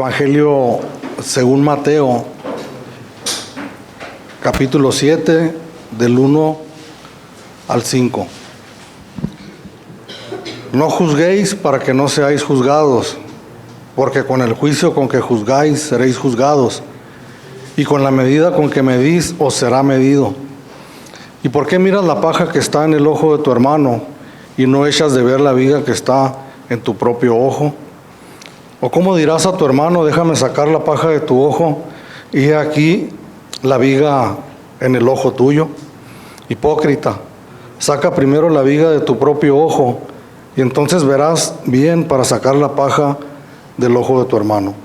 Evangelio según Mateo, capítulo 7, del 1 al 5. No juzguéis para que no seáis juzgados, porque con el juicio con que juzgáis seréis juzgados, y con la medida con que medís os será medido. ¿Y por qué miras la paja que está en el ojo de tu hermano, y no echas de ver la viga que está en tu propio ojo? ¿O cómo dirás a tu hermano, déjame sacar la paja de tu ojo, y he aquí la viga en el ojo tuyo? Hipócrita, saca primero la viga de tu propio ojo, y entonces verás bien para sacar la paja del ojo de tu hermano.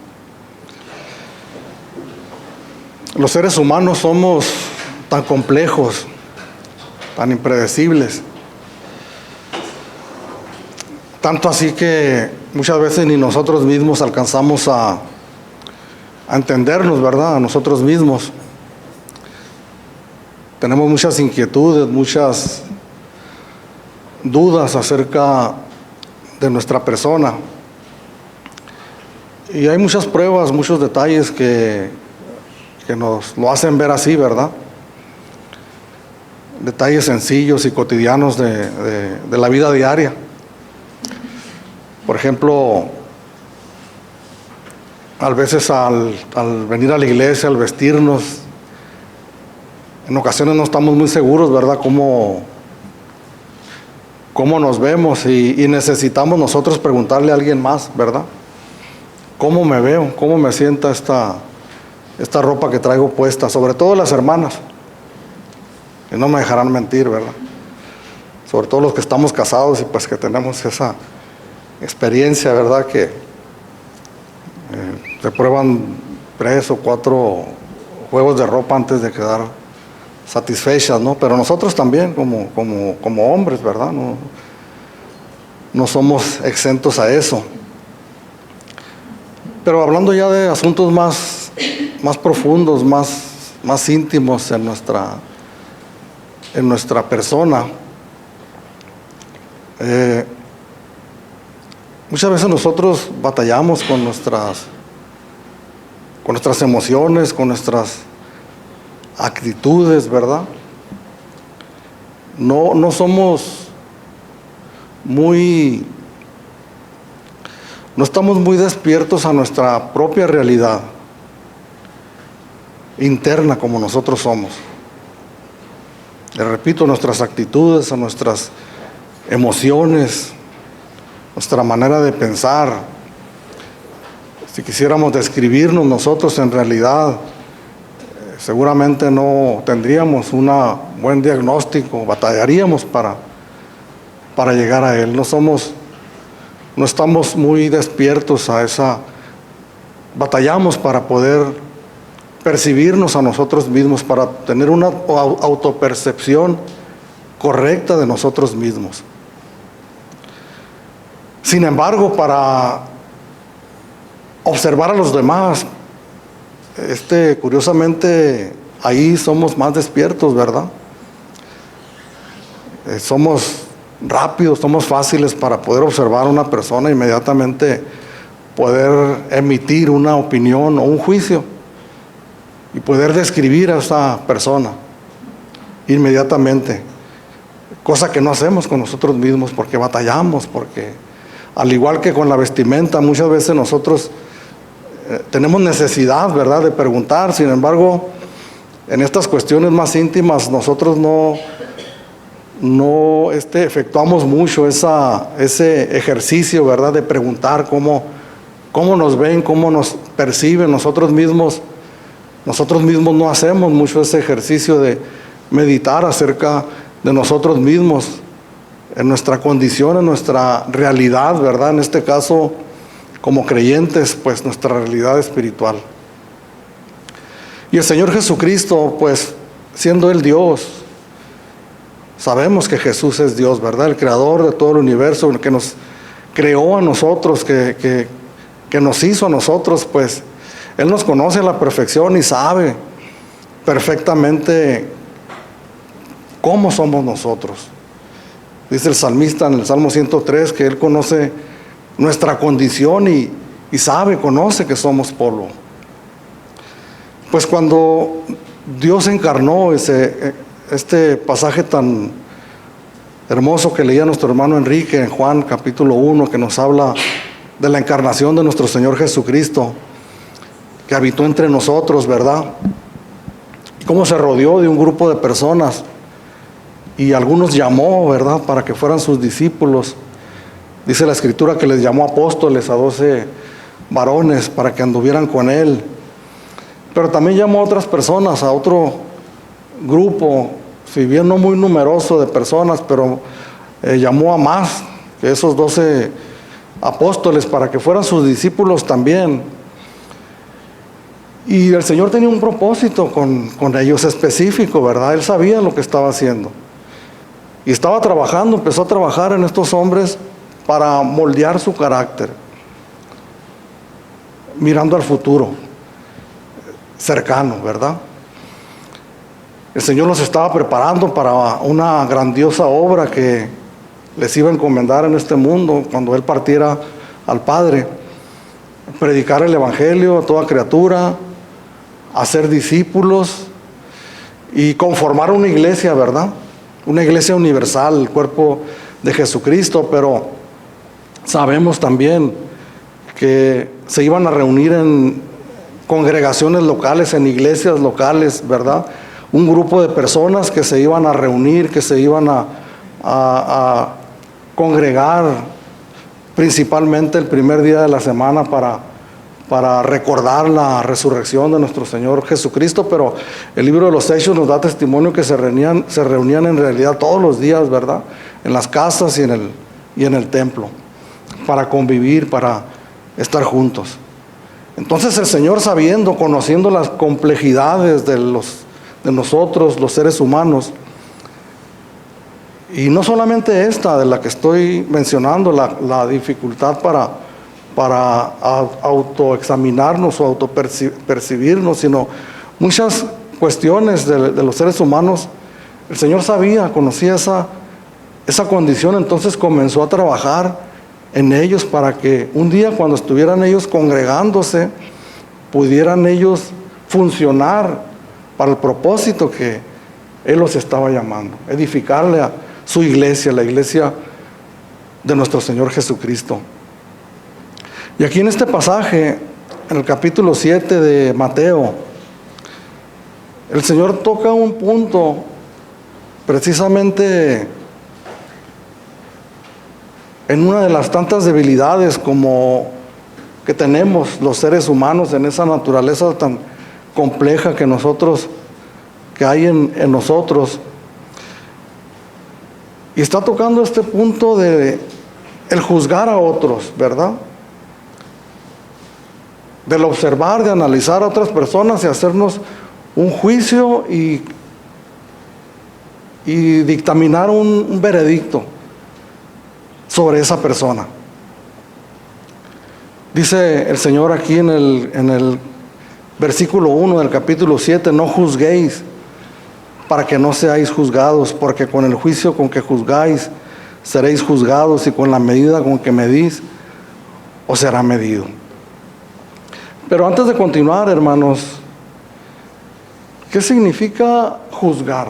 Los seres humanos somos tan complejos, tan impredecibles, tanto así que muchas veces ni nosotros mismos alcanzamos a entendernos, ¿verdad? A nosotros mismos. Tenemos muchas inquietudes, muchas dudas acerca de nuestra persona. Y hay muchas pruebas, muchos detalles que nos lo hacen ver así, ¿verdad? Detalles sencillos y cotidianos de la vida diaria. Por ejemplo, a veces al venir a la iglesia, al vestirnos, en ocasiones no estamos muy seguros, ¿verdad? Cómo nos vemos y necesitamos nosotros preguntarle a alguien más, ¿verdad? ¿Cómo me veo? ¿Cómo me sienta esta ropa que traigo puesta? Sobre todo las hermanas, y no me dejarán mentir, ¿verdad? Sobre todo los que estamos casados y pues que tenemos esa experiencia, ¿verdad? Que se prueban 3 o 4 juegos de ropa antes de quedar satisfechas, ¿no? Pero nosotros también como hombres, ¿verdad? No somos exentos a eso. Pero hablando ya de asuntos más profundos, más íntimos en nuestra persona, muchas veces nosotros batallamos con nuestras emociones, con nuestras actitudes, ¿verdad? No estamos muy despiertos a nuestra propia realidad interna como nosotros somos. Les repito, nuestras actitudes, a nuestras emociones, nuestra manera de pensar. Si quisiéramos describirnos nosotros en realidad, seguramente no tendríamos un buen diagnóstico, batallaríamos para llegar a él. No estamos muy despiertos a batallamos para poder percibirnos a nosotros mismos, para tener una autopercepción correcta de nosotros mismos. Sin embargo, para observar a los demás, curiosamente, ahí somos más despiertos, ¿verdad? Somos rápidos, somos fáciles para poder observar a una persona e inmediatamente poder emitir una opinión o un juicio y poder describir a esa persona inmediatamente, cosa que no hacemos con nosotros mismos porque batallamos, porque al igual que con la vestimenta, muchas veces nosotros tenemos necesidad, ¿verdad?, de preguntar. Sin embargo, en estas cuestiones más íntimas nosotros no efectuamos mucho ese ejercicio, ¿verdad?, de preguntar cómo nos ven, cómo nos perciben. Nosotros mismos no hacemos mucho ese ejercicio de meditar acerca de nosotros mismos, en nuestra condición, en nuestra realidad, ¿verdad? En este caso, como creyentes, pues nuestra realidad espiritual. Y el Señor Jesucristo, pues siendo Él Dios, sabemos que Jesús es Dios, ¿verdad? El creador de todo el universo, el que nos creó a nosotros, que nos hizo a nosotros, pues Él nos conoce a la perfección y sabe perfectamente cómo somos nosotros. Dice el salmista en el Salmo 103 que Él conoce nuestra condición y y sabe, conoce que somos polvo. Pues cuando Dios encarnó este pasaje tan hermoso que leía nuestro hermano Enrique en Juan capítulo 1, que nos habla de la encarnación de nuestro Señor Jesucristo, que habitó entre nosotros, ¿verdad? Y cómo se rodeó de un grupo de personas y algunos llamó, ¿verdad?, para que fueran sus discípulos. Dice la Escritura que les llamó apóstoles a 12 varones para que anduvieran con él. Pero también llamó a otras personas, a otro grupo, si bien no muy numeroso de personas, pero llamó a más que esos 12 apóstoles para que fueran sus discípulos también. Y el Señor tenía un propósito con ellos específico, ¿verdad? Él sabía lo que estaba haciendo. Y estaba trabajando, empezó a trabajar en estos hombres para moldear su carácter, mirando al futuro cercano, ¿verdad? El Señor los estaba preparando para una grandiosa obra que les iba a encomendar en este mundo cuando Él partiera al Padre. Predicar el Evangelio a toda criatura, hacer discípulos y conformar una iglesia, ¿verdad? Una iglesia universal, el cuerpo de Jesucristo. Pero sabemos también que se iban a reunir en congregaciones locales, en iglesias locales, ¿verdad? Un grupo de personas que se iban a reunir, que se iban a congregar principalmente el primer día de la semana para recordar la resurrección de nuestro Señor Jesucristo. Pero el libro de los Hechos nos da testimonio que se reunían en realidad todos los días, ¿verdad? En las casas y en el templo, para convivir, para estar juntos. Entonces el Señor, sabiendo, conociendo las complejidades de nosotros, los seres humanos, y no solamente esta de la que estoy mencionando, la dificultad para autoexaminarnos o autopercibirnos, sino muchas cuestiones de los seres humanos, el Señor sabía, conocía esa condición. Entonces comenzó a trabajar en ellos para que un día, cuando estuvieran ellos congregándose, pudieran ellos funcionar para el propósito que Él los estaba llamando, edificarle a su iglesia, la iglesia de nuestro Señor Jesucristo. Y aquí en este pasaje, en el capítulo 7 de Mateo, el Señor toca un punto precisamente en una de las tantas debilidades como que tenemos los seres humanos, en esa naturaleza tan compleja que hay en nosotros. Y está tocando este punto de el juzgar a otros, ¿verdad? Del observar, de analizar a otras personas y hacernos un juicio y dictaminar un veredicto sobre esa persona. Dice el Señor aquí en el versículo 1 del capítulo 7, no juzguéis para que no seáis juzgados, porque con el juicio con que juzgáis seréis juzgados, y con la medida con que medís os será medido. Pero antes de continuar, hermanos, ¿qué significa juzgar?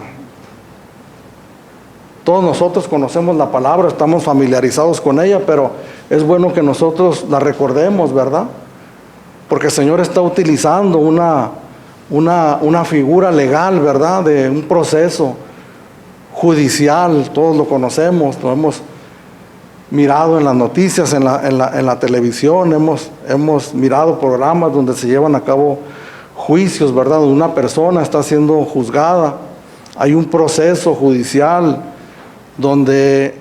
Todos nosotros conocemos la palabra, estamos familiarizados con ella, pero es bueno que nosotros la recordemos, ¿verdad? Porque el Señor está utilizando una figura legal, ¿verdad? De un proceso judicial. Todos lo conocemos, lo hemos mirado en las noticias, en la televisión, hemos mirado programas donde se llevan a cabo juicios, ¿verdad? Donde una persona está siendo juzgada. Hay un proceso judicial donde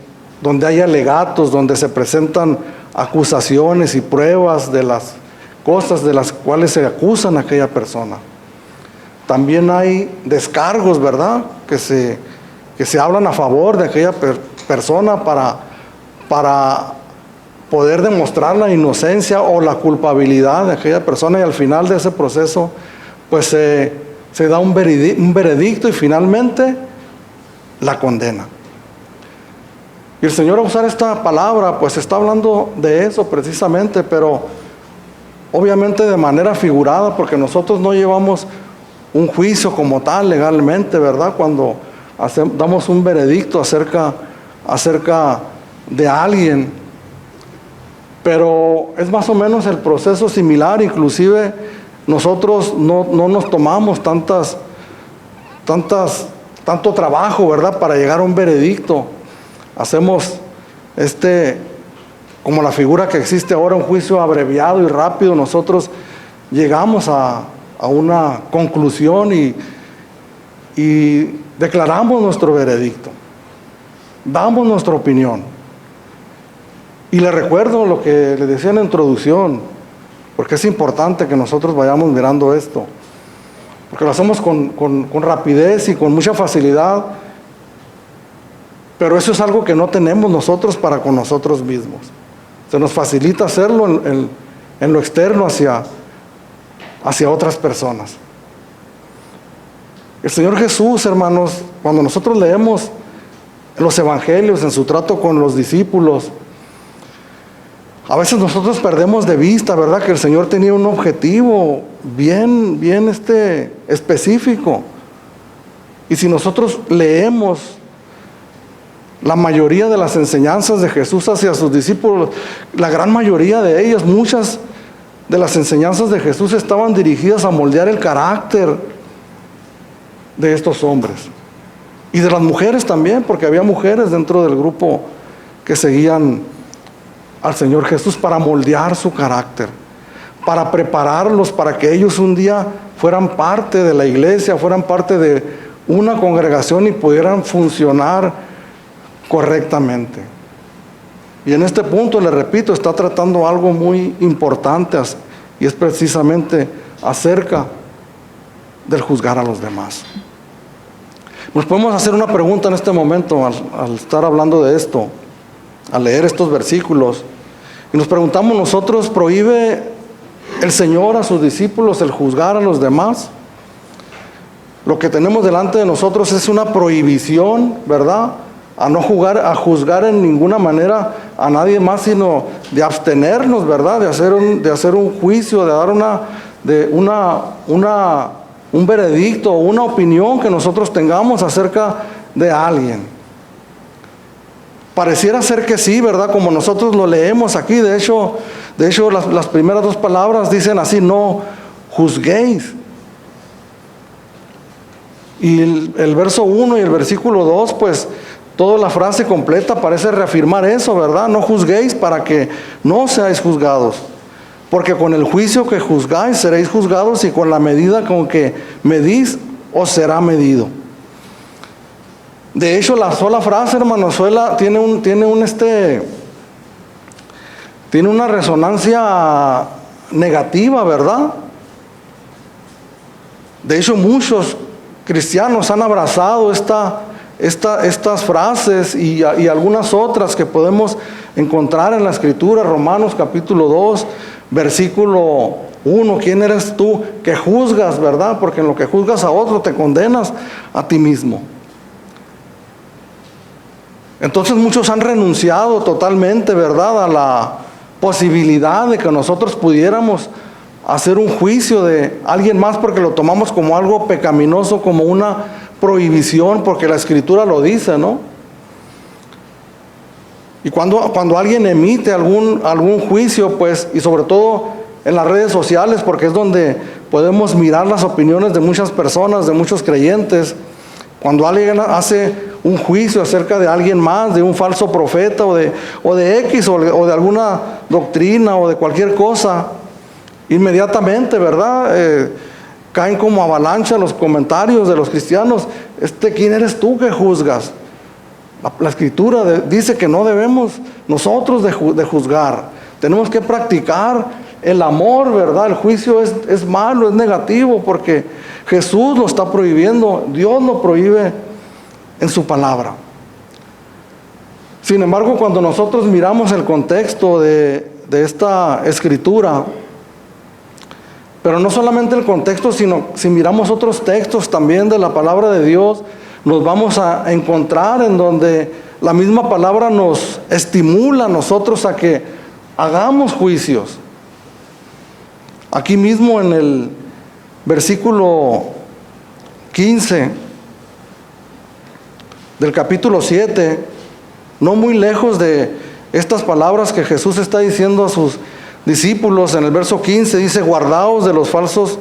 hay alegatos, donde se presentan acusaciones y pruebas de las cosas de las cuales se acusan a aquella persona. También hay descargos, ¿verdad?, que se hablan a favor de aquella persona para poder demostrar la inocencia o la culpabilidad de aquella persona, y al final de ese proceso pues se da un veredicto y finalmente la condena. Y el Señor, a usar esta palabra, pues está hablando de eso precisamente, pero obviamente de manera figurada, porque nosotros no llevamos un juicio como tal legalmente, ¿verdad? Cuando damos un veredicto acerca de alguien, pero es más o menos el proceso similar. Inclusive nosotros no nos tomamos tanto trabajo, ¿verdad?, para llegar a un veredicto. Hacemos como la figura que existe ahora, un juicio abreviado y rápido. Nosotros llegamos a una conclusión y declaramos nuestro veredicto, damos nuestra opinión. Y le recuerdo lo que le decía en la introducción, porque es importante que nosotros vayamos mirando esto, porque lo hacemos con rapidez y con mucha facilidad, pero eso es algo que no tenemos nosotros para con nosotros mismos. Se nos facilita hacerlo en lo externo hacia otras personas. El Señor Jesús, hermanos, cuando nosotros leemos los evangelios en su trato con los discípulos, a veces nosotros perdemos de vista, ¿verdad?, que el Señor tenía un objetivo bien específico. Y si nosotros leemos la mayoría de las enseñanzas de Jesús hacia sus discípulos, la gran mayoría de ellas, muchas de las enseñanzas de Jesús estaban dirigidas a moldear el carácter de estos hombres. Y de las mujeres también, porque había mujeres dentro del grupo que seguían al Señor Jesús, para moldear su carácter, para prepararlos para que ellos un día fueran parte de la iglesia, fueran parte de una congregación y pudieran funcionar correctamente. Y en este punto, le repito, está tratando algo muy importante, y es precisamente acerca del juzgar a los demás. Nos podemos hacer una pregunta en este momento al estar hablando de esto, al leer estos versículos, y nos preguntamos nosotros: ¿prohíbe el Señor a sus discípulos el juzgar a los demás? Lo que tenemos delante de nosotros es una prohibición, ¿verdad?, a no juzgar en ninguna manera a nadie más, sino de abstenernos, ¿verdad?, de hacer un juicio, de dar un veredicto o una opinión que nosotros tengamos acerca de alguien. Pareciera ser que sí, ¿verdad?, como nosotros lo leemos aquí. De hecho las primeras dos palabras dicen así: no juzguéis. Y el verso 1 y el versículo 2, pues toda la frase completa parece reafirmar eso, ¿verdad? No juzguéis para que no seáis juzgados, porque con el juicio que juzgáis seréis juzgados, y con la medida con que medís os será medido. De hecho, la sola frase, hermanos, tiene una resonancia negativa, ¿verdad? De hecho, muchos cristianos han abrazado estas frases y algunas otras que podemos encontrar en la Escritura. Romanos capítulo 2, versículo 1: ¿quién eres tú que juzgas, verdad? Porque en lo que juzgas a otro te condenas a ti mismo. Entonces muchos han renunciado totalmente, ¿verdad?, a la posibilidad de que nosotros pudiéramos hacer un juicio de alguien más, porque lo tomamos como algo pecaminoso, como una prohibición, porque la Escritura lo dice, ¿no? Y cuando alguien emite algún juicio, pues, y sobre todo en las redes sociales, porque es donde podemos mirar las opiniones de muchas personas, de muchos creyentes, cuando alguien hace un juicio acerca de alguien más, de un falso profeta o de X o de alguna doctrina o de cualquier cosa, inmediatamente, ¿verdad?, caen como avalancha los comentarios de los cristianos. ¿Quién eres tú que juzgas? La Escritura dice que no debemos nosotros de juzgar. Tenemos que practicar el amor, ¿verdad? El juicio es malo, es negativo, porque Jesús lo está prohibiendo, Dios lo prohíbe en su palabra. Sin embargo, cuando nosotros miramos el contexto de esta Escritura, pero no solamente el contexto, sino si miramos otros textos también de la palabra de Dios, nos vamos a encontrar en donde la misma palabra nos estimula a nosotros a que hagamos juicios. Aquí mismo en el versículo 15 del capítulo 7, no muy lejos de estas palabras que Jesús está diciendo a sus discípulos, en el verso 15 dice: guardaos de los falsos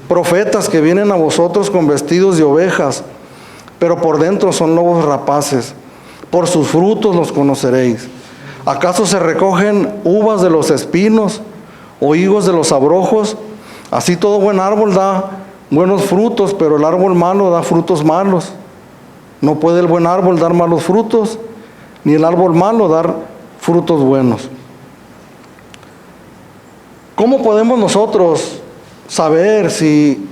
profetas que vienen a vosotros con vestidos de ovejas, pero por dentro son lobos rapaces. Por sus frutos los conoceréis. ¿Acaso se recogen uvas de los espinos o higos de los abrojos? Así todo buen árbol da buenos frutos, pero el árbol malo da frutos malos. No puede el buen árbol dar malos frutos, ni el árbol malo dar frutos buenos. ¿Cómo podemos nosotros saber si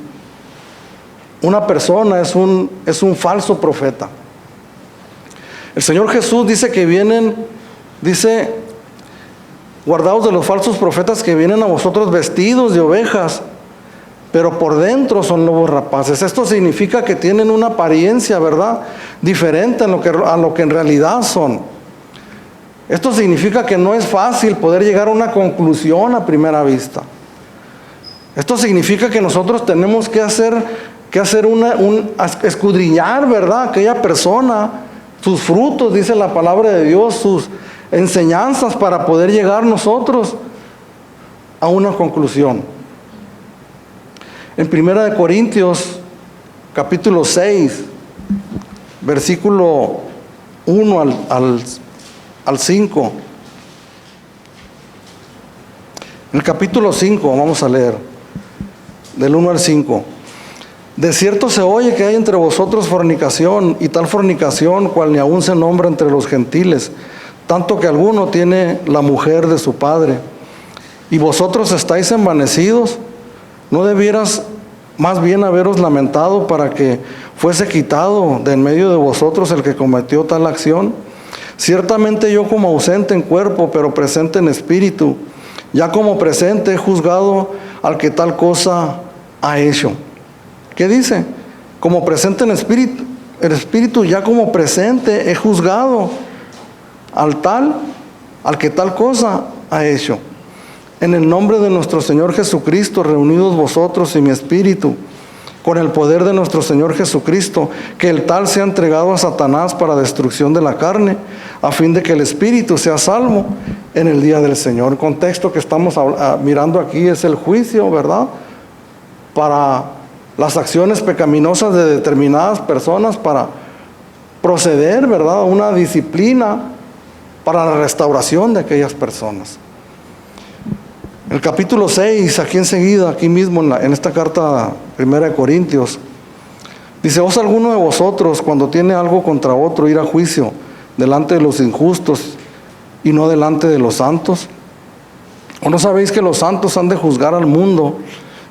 una persona es un falso profeta? El Señor Jesús dice que vienen, dice: guardaos de los falsos profetas que vienen a vosotros vestidos de ovejas, pero por dentro son lobos rapaces. Esto significa que tienen una apariencia, ¿verdad?, diferente a lo que en realidad son. Esto significa que no es fácil poder llegar a una conclusión a primera vista. Esto significa que nosotros tenemos que escudriñar, ¿verdad?, aquella persona, sus frutos, dice la palabra de Dios, sus enseñanzas, para poder llegar nosotros a una conclusión. En 1 Corintios capítulo 6, versículo 1 al 5. En el capítulo 5 vamos a leer del 1 al 5. De cierto se oye que hay entre vosotros fornicación, y tal fornicación cual ni aún se nombra entre los gentiles, tanto que alguno tiene la mujer de su padre. Y vosotros estáis envanecidos. ¿No debieras más bien haberos lamentado para que fuese quitado de en medio de vosotros el que cometió tal acción? Ciertamente yo, como ausente en cuerpo, pero presente en espíritu, ya como presente he juzgado al que tal cosa ha hecho. ¿Qué dice? Como presente en espíritu, ya como presente he juzgado al que tal cosa ha hecho. En el nombre de nuestro Señor Jesucristo, reunidos vosotros y mi espíritu, con el poder de nuestro Señor Jesucristo, que el tal sea entregado a Satanás para destrucción de la carne, a fin de que el espíritu sea salvo en el día del Señor. El contexto que estamos mirando aquí es el juicio, ¿verdad?, para las acciones pecaminosas de determinadas personas, para proceder, ¿verdad?, a una disciplina para la restauración de aquellas personas. El capítulo 6, aquí enseguida, aquí mismo en esta carta 1 Corintios, dice: ¿Os alguno de vosotros, cuando tiene algo contra otro, ir a juicio delante de los injustos y no delante de los santos? ¿O no sabéis que los santos han de juzgar al mundo?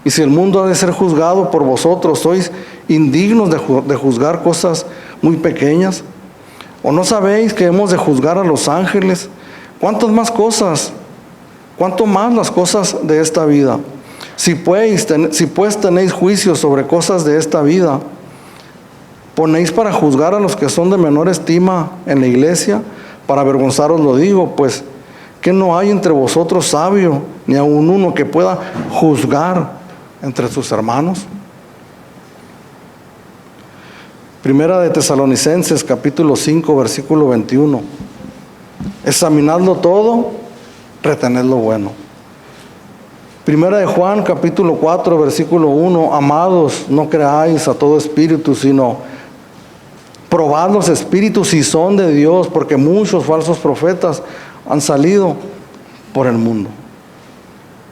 Y si el mundo ha de ser juzgado por vosotros, sois indignos de juzgar cosas muy pequeñas. ¿O no sabéis que hemos de juzgar a los ángeles? ¿Cuántas más cosas? ¿Cuánto más las cosas de esta vida? Si pues tenéis juicio sobre cosas de esta vida, ¿ponéis para juzgar a los que son de menor estima en la iglesia? Para avergonzaros lo digo, pues que no hay entre vosotros sabio, ni aun uno que pueda juzgar entre sus hermanos. Primera de Tesalonicenses capítulo 5 versículo 21. Examinadlo todo, retened lo bueno. Primera de Juan capítulo 4 versículo 1. Amados, no creáis a todo espíritu, sino probad los espíritus si son de Dios, porque muchos falsos profetas han salido por el mundo.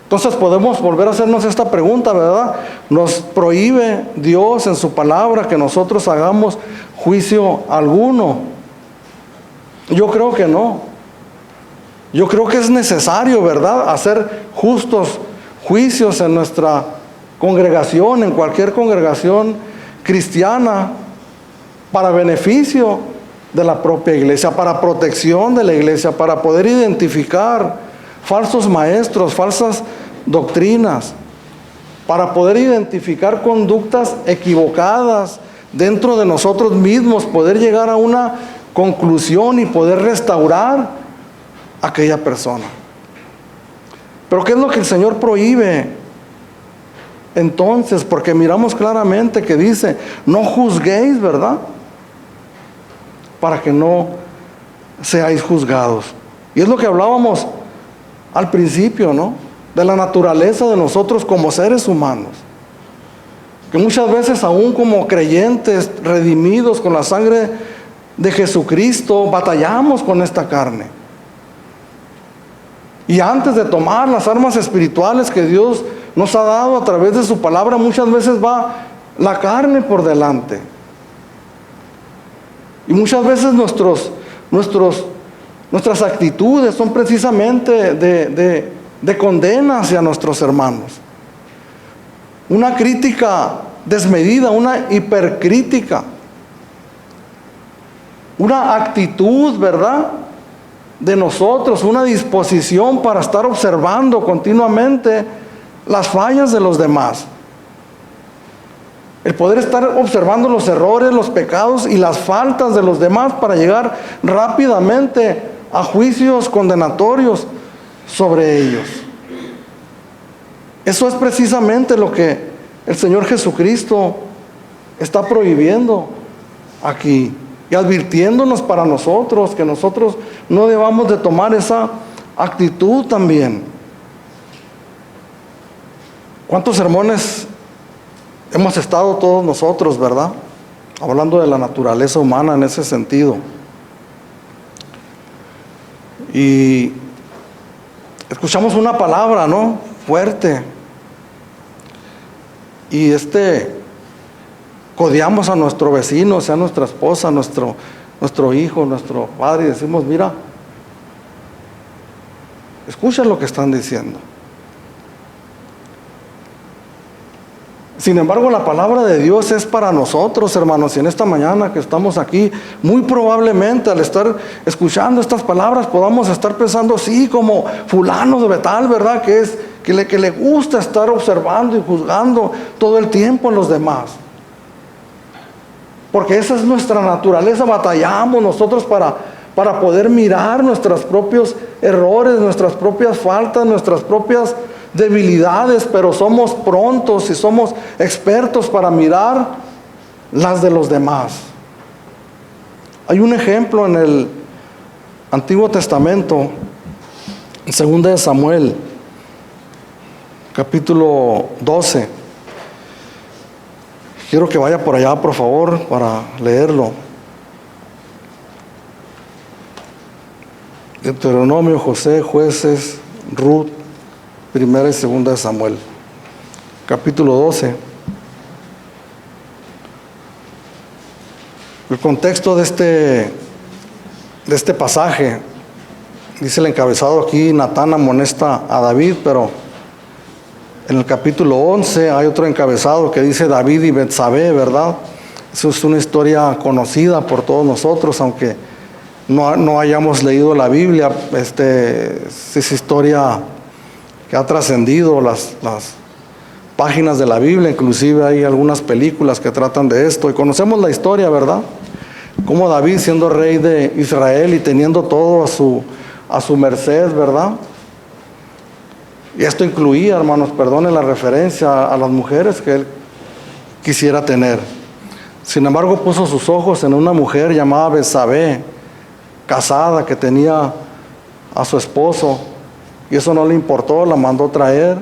Entonces podemos volver a hacernos esta pregunta, ¿verdad? ¿Nos prohíbe Dios en su palabra que nosotros hagamos juicio alguno? Yo creo que no. Yo creo que es necesario, ¿verdad?, hacer justos juicios en nuestra congregación, en cualquier congregación cristiana, para beneficio de la propia iglesia, para protección de la iglesia, para poder identificar falsos maestros, falsas doctrinas, para poder identificar conductas equivocadas dentro de nosotros mismos, poder llegar a una conclusión y poder restaurar a aquella persona. Pero ¿qué es lo que el Señor prohíbe entonces, porque miramos claramente que dice, no juzguéis, ¿verdad? Para que no seáis juzgados. Y es lo que hablábamos al principio, ¿no? De la naturaleza de nosotros como seres humanos. Que muchas veces aún como creyentes redimidos con la sangre de Jesucristo, batallamos con esta carne. Y antes de tomar las armas espirituales que Dios nos ha dado a través de su palabra, muchas veces va la carne por delante. Y muchas veces nuestras actitudes son precisamente de condena hacia nuestros hermanos. Una crítica desmedida, una hipercrítica. Una actitud, ¿verdad?, de nosotros, una disposición para estar observando continuamente las fallas de los demás. El poder estar observando los errores, los pecados y las faltas de los demás para llegar rápidamente a juicios condenatorios sobre ellos. Eso es precisamente lo que el Señor Jesucristo está prohibiendo aquí y advirtiéndonos para nosotros, que nosotros no debamos de tomar esa actitud también. ¿Cuántos sermones hemos estado todos nosotros, verdad? Hablando de la naturaleza humana en ese sentido. Y escuchamos una palabra, ¿no?, fuerte. Y codiamos a nuestro vecino, sea nuestra esposa, nuestro hijo, nuestro padre, y decimos, mira, escucha lo que están diciendo. Sin embargo, la palabra de Dios es para nosotros, hermanos, y en esta mañana que estamos aquí, muy probablemente al estar escuchando estas palabras podamos estar pensando, sí, como fulano de tal, ¿verdad?, que le gusta estar observando y juzgando todo el tiempo a los demás. Porque esa es nuestra naturaleza, batallamos nosotros para poder mirar nuestros propios errores, nuestras propias faltas, nuestras propias debilidades, pero somos prontos y somos expertos para mirar las de los demás. Hay un ejemplo en el Antiguo Testamento, en 2 de Samuel, capítulo 12. Quiero que vaya por allá, por favor, para leerlo. Deuteronomio, José, Jueces, Ruth, 1 y 2 de Samuel, capítulo 12. El contexto de este pasaje, dice el encabezado aquí, Natán amonesta a David, pero en el capítulo 11 hay otro encabezado que dice David y Betsabé, ¿verdad? Eso es una historia conocida por todos nosotros, aunque no hayamos leído la Biblia. Es historia que ha trascendido las páginas de la Biblia, inclusive hay algunas películas que tratan de esto, y conocemos la historia, ¿verdad? Como David, siendo rey de Israel y teniendo todo a su merced, ¿verdad? Y esto incluía, hermanos, perdonen la referencia a las mujeres que él quisiera tener. Sin embargo, puso sus ojos en una mujer llamada Betsabé, casada, que tenía a su esposo, y eso no le importó, la mandó traer,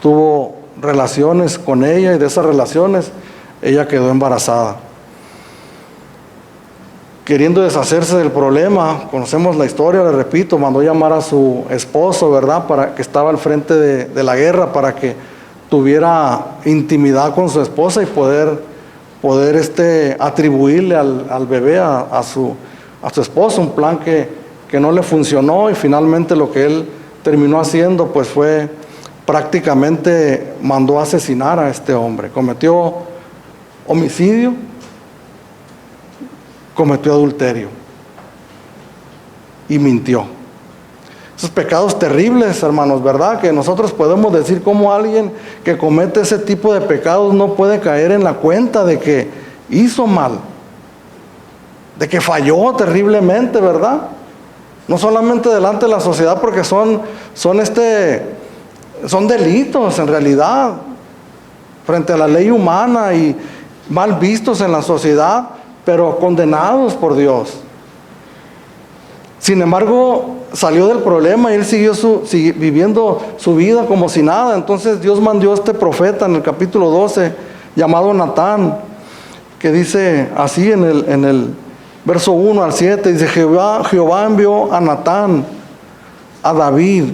tuvo relaciones con ella, y de esas relaciones ella quedó embarazada. Queriendo deshacerse del problema, conocemos la historia, le repito, mandó llamar a su esposo, ¿verdad?, para que estaba al frente de la guerra, para que tuviera intimidad con su esposa y poder atribuirle al bebé a su esposo, un plan que no le funcionó, y finalmente lo que él terminó haciendo pues fue prácticamente mandó a asesinar a este hombre. Cometió homicidio, cometió adulterio y mintió. Esos pecados terribles, hermanos, ¿verdad? Que nosotros podemos decir cómo alguien que comete ese tipo de pecados no puede caer en la cuenta de que hizo mal, de que falló terriblemente, ¿verdad? No solamente delante de la sociedad, porque son delitos en realidad, frente a la ley humana y mal vistos en la sociedad, pero condenados por Dios. Sin embargo, salió del problema y él siguió viviendo su vida como si nada. Entonces Dios mandó a este profeta en el capítulo 12, llamado Natán, que dice así en el verso 1 al 7, dice: Jehová envió a Natán a David,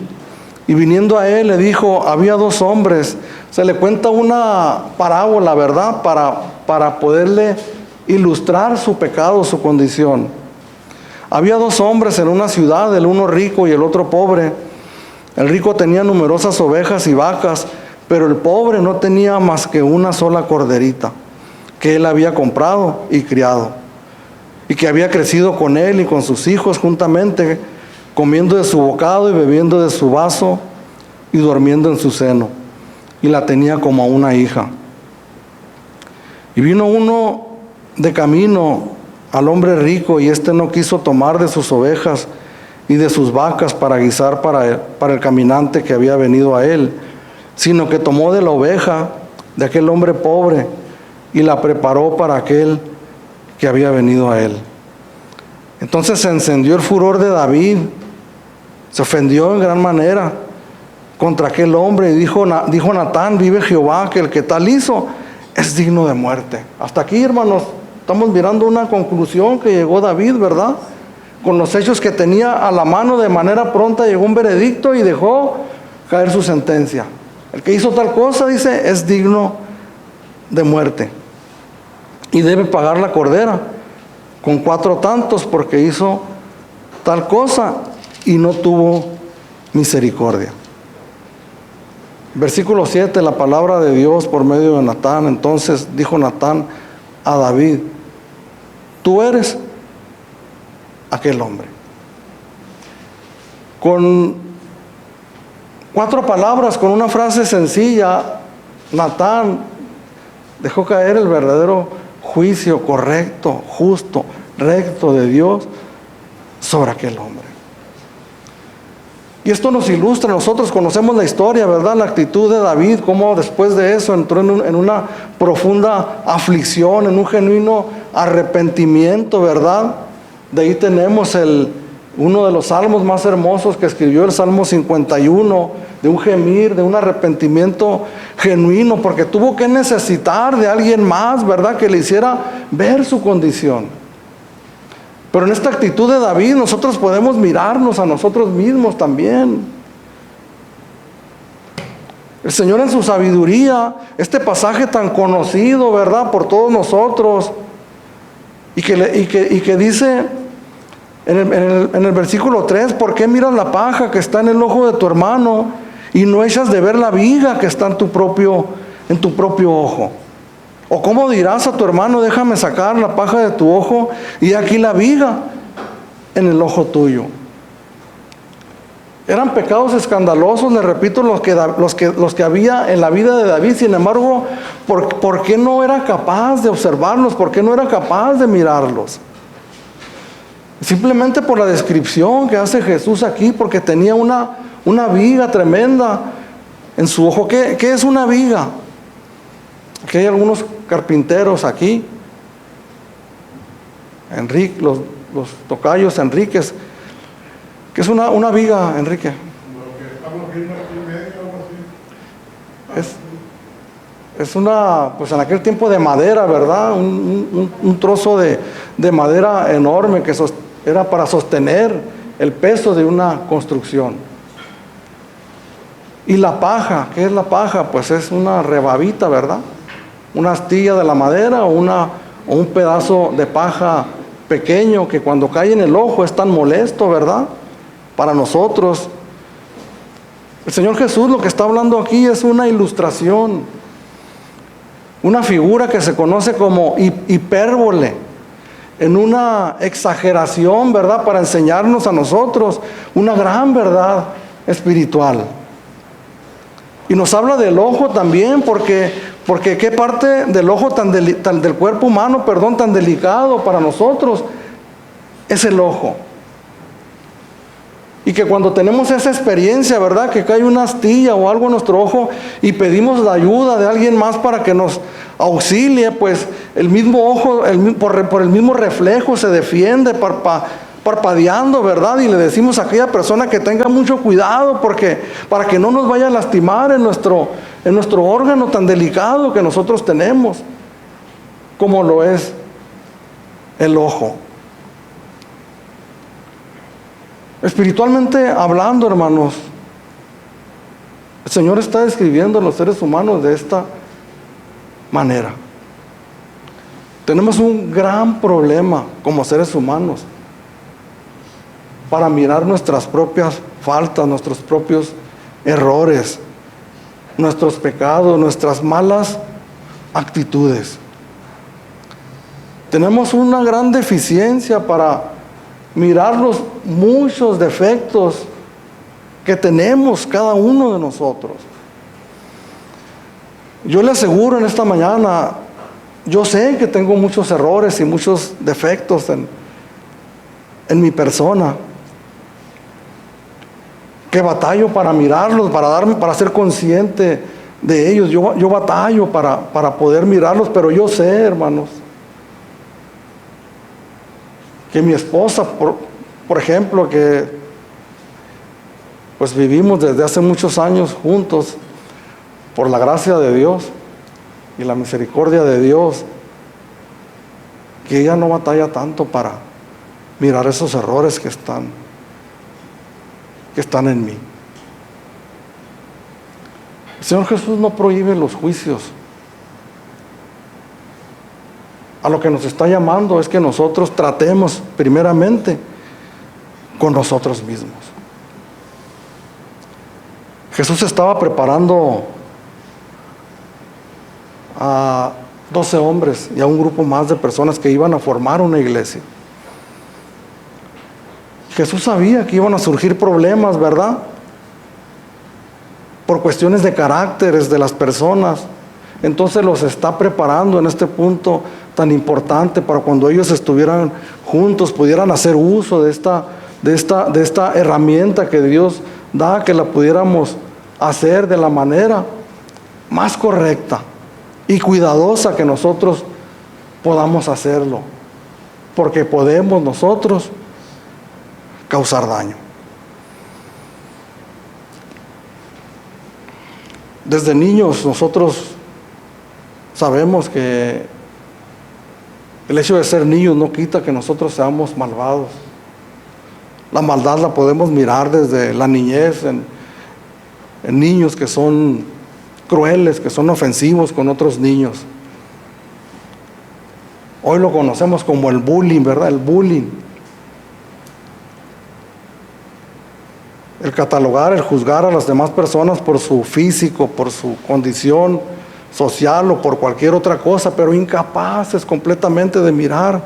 y viniendo a él le dijo: había dos hombres. Se le cuenta una parábola, ¿verdad? Para poderle ilustrar su pecado, su condición. Había dos hombres en una ciudad, el uno rico y el otro pobre. El rico tenía numerosas ovejas y vacas, pero el pobre no tenía más que una sola corderita, que él había comprado y criado, y que había crecido con él y con sus hijos juntamente, comiendo de su bocado y bebiendo de su vaso y durmiendo en su seno, y la tenía como a una hija. Y vino uno de camino al hombre rico, y éste no quiso tomar de sus ovejas y de sus vacas para guisar para el caminante que había venido a él, sino que tomó de la oveja de aquel hombre pobre y la preparó para aquel que había venido a él. Entonces se encendió el furor de David, se ofendió en gran manera contra aquel hombre, y dijo Natán: vive Jehová, que el que tal hizo es digno de muerte. Hasta aquí, hermanos, estamos mirando una conclusión que llegó David, ¿verdad? Con los hechos que tenía a la mano, de manera pronta llegó un veredicto y dejó caer su sentencia. El que hizo tal cosa, dice, es digno de muerte y debe pagar la cordera con 4 tantos, porque hizo tal cosa y no tuvo misericordia. Versículo 7, la palabra de Dios por medio de Natán. Entonces dijo Natán a David: tú eres aquel hombre. Con 4 palabras, con una frase sencilla, Natán dejó caer el verdadero juicio correcto, justo, recto de Dios sobre aquel hombre. Y esto nos ilustra. Nosotros conocemos la historia, ¿verdad? La actitud de David, cómo después de eso entró en una profunda aflicción, en un genuino arrepentimiento, ¿verdad? De ahí tenemos uno de los salmos más hermosos que escribió, el Salmo 51, de un gemir, de un arrepentimiento genuino, porque tuvo que necesitar de alguien más, ¿verdad?, que le hiciera ver su condición. Pero en esta actitud de David nosotros podemos mirarnos a nosotros mismos también. El Señor, en su sabiduría, este pasaje tan conocido, ¿verdad?, por todos nosotros, y que dice en el versículo 3: ¿por qué miras la paja que está en el ojo de tu hermano y no echas de ver la viga que está en tu propio ojo? ¿O cómo dirás a tu hermano: déjame sacar la paja de tu ojo y aquí la viga en el ojo tuyo? Eran pecados escandalosos, les repito, los que había en la vida de David. Sin embargo, ¿por qué no era capaz de observarlos? ¿Por qué no era capaz de mirarlos? Simplemente por la descripción que hace Jesús aquí, porque tenía una viga tremenda en su ojo. ¿Qué es una viga? Aquí hay algunos carpinteros aquí, Enrique, los tocayos Enríquez. ¿Qué es una viga, Enrique? Es una, pues en aquel tiempo, de madera, ¿verdad? Un trozo de madera enorme que era para sostener el peso de una construcción. Y la paja, ¿qué es la paja? Pues es una rebabita, ¿verdad? Una astilla de la madera o un pedazo de paja pequeño que cuando cae en el ojo es tan molesto, ¿verdad?, para nosotros. El Señor Jesús lo que está hablando aquí es una ilustración, una figura que se conoce como hipérbole, en una exageración, ¿verdad?, para enseñarnos a nosotros una gran verdad espiritual. Y nos habla del ojo también, porque qué parte del ojo del cuerpo humano, tan delicado para nosotros es el ojo. Y que cuando tenemos esa experiencia, ¿verdad?, que cae una astilla o algo en nuestro ojo y pedimos la ayuda de alguien más para que nos auxilie, pues el mismo ojo, por el mismo reflejo se defiende parpadeando, ¿verdad? Y le decimos a aquella persona que tenga mucho cuidado porque para que no nos vaya a lastimar en nuestro órgano tan delicado que nosotros tenemos, como lo es el ojo. Espiritualmente hablando, hermanos, el Señor está describiendo a los seres humanos de esta manera. Tenemos un gran problema como seres humanos para mirar nuestras propias faltas, nuestros propios errores, nuestros pecados, nuestras malas actitudes. Tenemos una gran deficiencia para mirar los muchos defectos que tenemos cada uno de nosotros. Yo le aseguro en esta mañana, yo sé que tengo muchos errores y muchos defectos en mi persona, que batallo para mirarlos, para ser consciente de ellos. Yo batallo para poder mirarlos, pero yo sé, hermanos, que mi esposa, por ejemplo, que pues vivimos desde hace muchos años juntos, por la gracia de Dios y la misericordia de Dios, que ella no batalla tanto para mirar esos errores que están en mí. El Señor Jesús no prohíbe los juicios. A lo que nos está llamando es que nosotros tratemos primeramente con nosotros mismos. Jesús estaba preparando a 12 hombres y a un grupo más de personas que iban a formar una iglesia. Jesús sabía que iban a surgir problemas, ¿verdad?, por cuestiones de caracteres de las personas. Entonces los está preparando en este punto tan importante para cuando ellos estuvieran juntos, pudieran hacer uso de esta herramienta que Dios da, que la pudiéramos hacer de la manera más correcta y cuidadosa que nosotros podamos hacerlo, porque podemos nosotros causar daño. Desde niños nosotros sabemos que el hecho de ser niños no quita que nosotros seamos malvados. La maldad la podemos mirar desde la niñez en niños que son crueles, que son ofensivos con otros niños. Hoy lo conocemos como el bullying, ¿verdad? El bullying. El catalogar, el juzgar a las demás personas por su físico, por su condición social o por cualquier otra cosa, pero incapaces completamente de mirar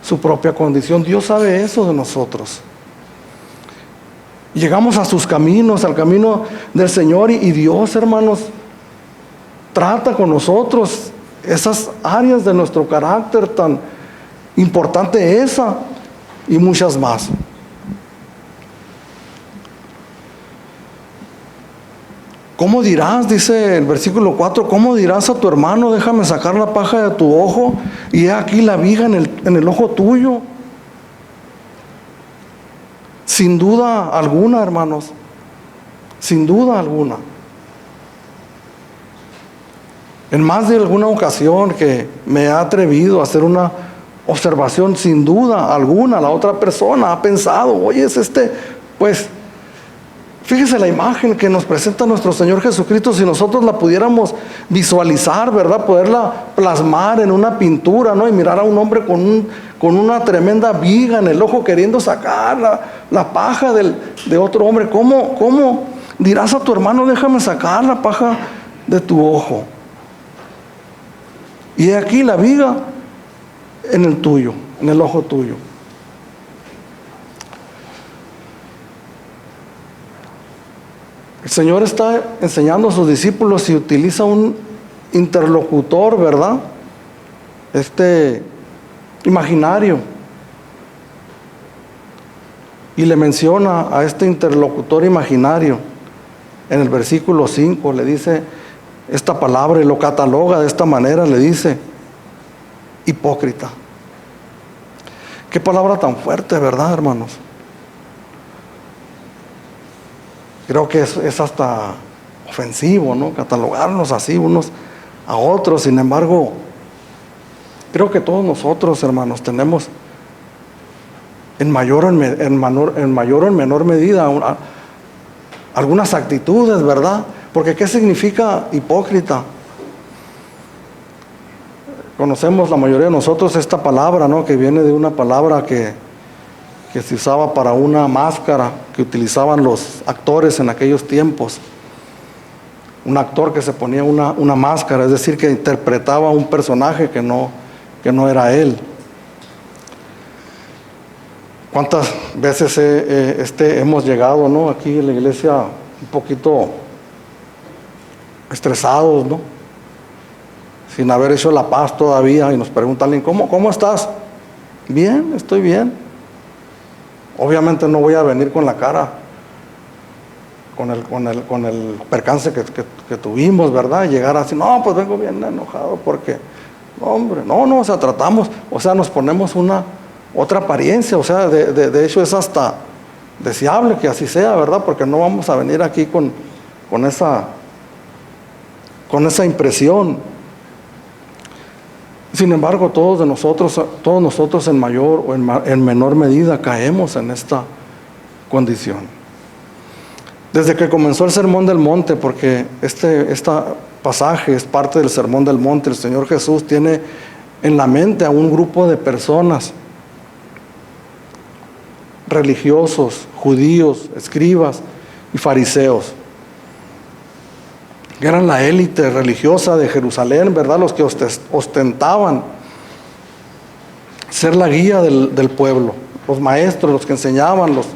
su propia condición. Dios sabe eso de nosotros. Llegamos a sus caminos, al camino del Señor, y Dios, hermanos, trata con nosotros esas áreas de nuestro carácter tan importante, esa y muchas más. ¿Cómo dirás, dice el versículo 4, cómo dirás a tu hermano, déjame sacar la paja de tu ojo, y he aquí la viga en el ojo tuyo? Sin duda alguna, hermanos, sin duda alguna. En más de alguna ocasión que me he atrevido a hacer una observación, sin duda alguna, la otra persona ha pensado, oye, pues, fíjese la imagen que nos presenta nuestro Señor Jesucristo, si nosotros la pudiéramos visualizar, ¿verdad?, poderla plasmar en una pintura, ¿no?, y mirar a un hombre con una tremenda viga en el ojo queriendo sacar la paja de otro hombre. ¿Cómo dirás a tu hermano, déjame sacar la paja de tu ojo? Y he aquí la viga en el tuyo, en el ojo tuyo. El Señor está enseñando a sus discípulos y utiliza un interlocutor, ¿verdad?, imaginario, Y le menciona a este interlocutor imaginario. En el versículo 5 le dice esta palabra y lo cataloga de esta manera, le dice, hipócrita. Qué palabra tan fuerte, ¿verdad, hermanos? Creo que es hasta ofensivo, ¿no? Catalogarnos así unos a otros. Sin embargo, creo que todos nosotros, hermanos, tenemos en mayor o en menor medida algunas actitudes, ¿verdad? Porque ¿qué significa hipócrita? Conocemos la mayoría de nosotros esta palabra, ¿no? Que viene de una palabra que se usaba para una máscara que utilizaban los actores en aquellos tiempos. Un actor que se ponía una máscara, es decir, que interpretaba un personaje que no era él. ¿Cuántas veces hemos llegado, ¿no? Aquí en la iglesia un poquito estresados, ¿no? Sin haber hecho la paz todavía, y nos pregunta alguien, ¿cómo estás? Bien, estoy bien. Obviamente no voy a venir con la cara, con el percance que tuvimos, ¿verdad? Y llegar así, no, pues vengo bien enojado porque, no, hombre, no, o sea, tratamos, o sea, nos ponemos otra apariencia, o sea, de hecho es hasta deseable que así sea, ¿verdad? Porque no vamos a venir aquí con esa impresión. Sin embargo, todos nosotros en mayor o en menor medida caemos en esta condición. Desde que comenzó el Sermón del Monte, porque este pasaje es parte del Sermón del Monte, el Señor Jesús tiene en la mente a un grupo de personas, religiosos, judíos, escribas y fariseos, que eran la élite religiosa de Jerusalén, ¿verdad? Los que ostentaban ser la guía del pueblo, los maestros, los que enseñaban, los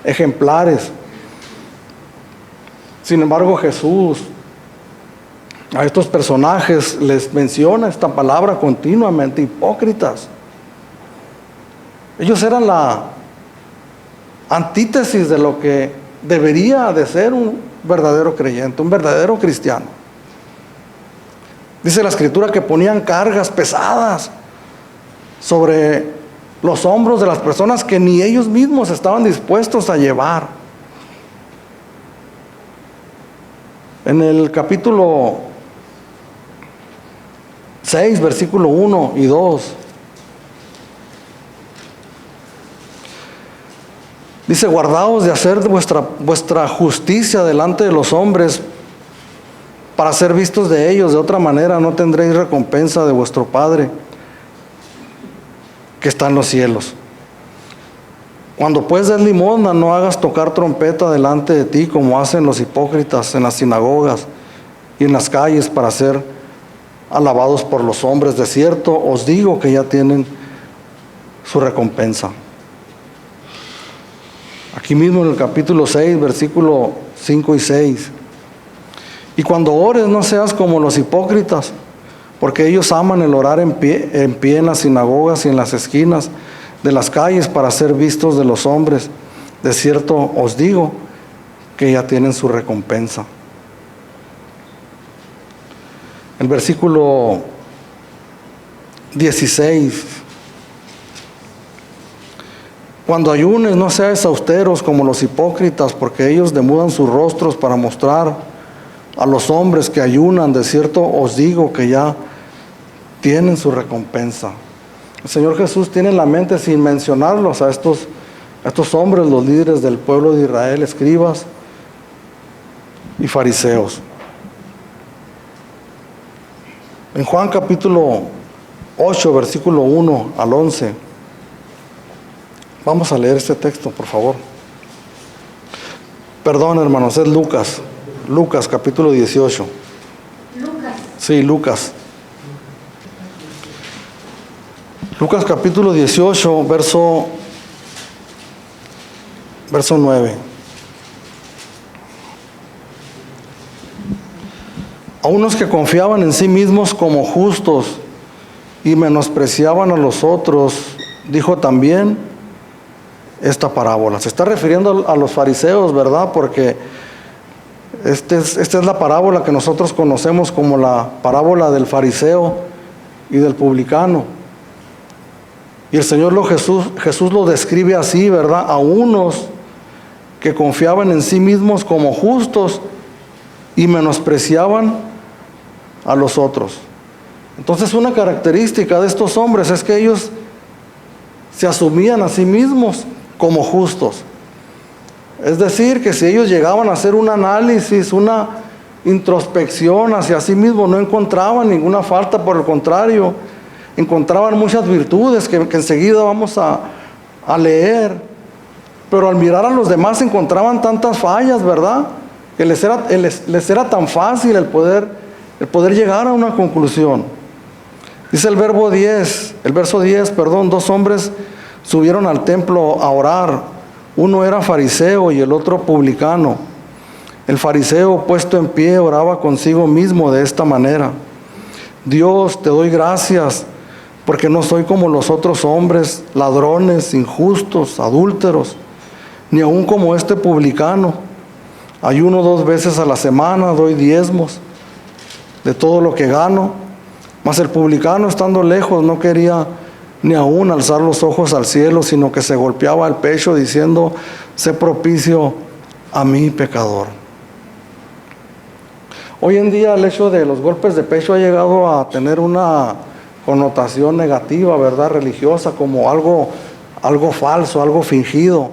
ejemplares. Sin embargo, Jesús a estos personajes les menciona esta palabra continuamente, hipócritas. Ellos eran la antítesis de lo que debería de ser un verdadero creyente, un verdadero cristiano. Dice la Escritura que ponían cargas pesadas sobre los hombros de las personas que ni ellos mismos estaban dispuestos a llevar. En el capítulo 6, versículo 1 y 2, dice, guardaos de hacer vuestra justicia delante de los hombres para ser vistos de ellos, de otra manera no tendréis recompensa de vuestro Padre que está en los cielos. Cuando pues des limosna, no hagas tocar trompeta delante de ti como hacen los hipócritas en las sinagogas y en las calles para ser alabados por los hombres. De cierto os digo que ya tienen su recompensa. Aquí mismo en el capítulo 6, versículo 5 y 6. Y cuando ores, no seas como los hipócritas, porque ellos aman el orar en pie en las sinagogas y en las esquinas de las calles para ser vistos de los hombres. De cierto os digo que ya tienen su recompensa. El versículo 16. Cuando ayunes, no seáis austeros como los hipócritas, porque ellos demudan sus rostros para mostrar a los hombres que ayunan. De cierto os digo que ya tienen su recompensa. El Señor Jesús tiene en la mente, sin mencionarlos, a estos hombres, los líderes del pueblo de Israel, escribas y fariseos. En Juan capítulo 8, versículo 1 al 11, vamos a leer este texto, por favor. Perdón, hermanos, es Lucas capítulo 18. Lucas. Sí, Lucas capítulo 18, verso 9. A unos que confiaban en sí mismos como justos y menospreciaban a los otros, dijo también, esta parábola. Se está refiriendo a los fariseos, ¿verdad? Porque esta es la parábola que nosotros conocemos como la parábola del fariseo y del publicano. Y el Señor Jesús lo describe así, ¿verdad? A unos que confiaban en sí mismos como justos y menospreciaban a los otros. Entonces, una característica de estos hombres es que ellos se asumían a sí mismos como justos. Es decir, que si ellos llegaban a hacer un análisis, una introspección hacia sí mismos, no encontraban ninguna falta, por el contrario, encontraban muchas virtudes que enseguida vamos a leer. Pero al mirar a los demás encontraban tantas fallas, ¿verdad? Que les era tan fácil el poder llegar a una conclusión. Dice el verso 10, 2 hombres subieron al templo a orar. Uno era fariseo y el otro publicano. El fariseo, puesto en pie, oraba consigo mismo de esta manera: Dios, te doy gracias, porque no soy como los otros hombres, ladrones, injustos, adúlteros, ni aun como este publicano. Ayuno 2 veces a la semana, doy diezmos de todo lo que gano. Mas el publicano, estando lejos, no quería ni aún alzar los ojos al cielo, sino que se golpeaba el pecho diciendo: sé propicio a mí, pecador. Hoy en día el hecho de los golpes de pecho ha llegado a tener una connotación negativa, ¿verdad? Religiosa, como algo falso, algo fingido.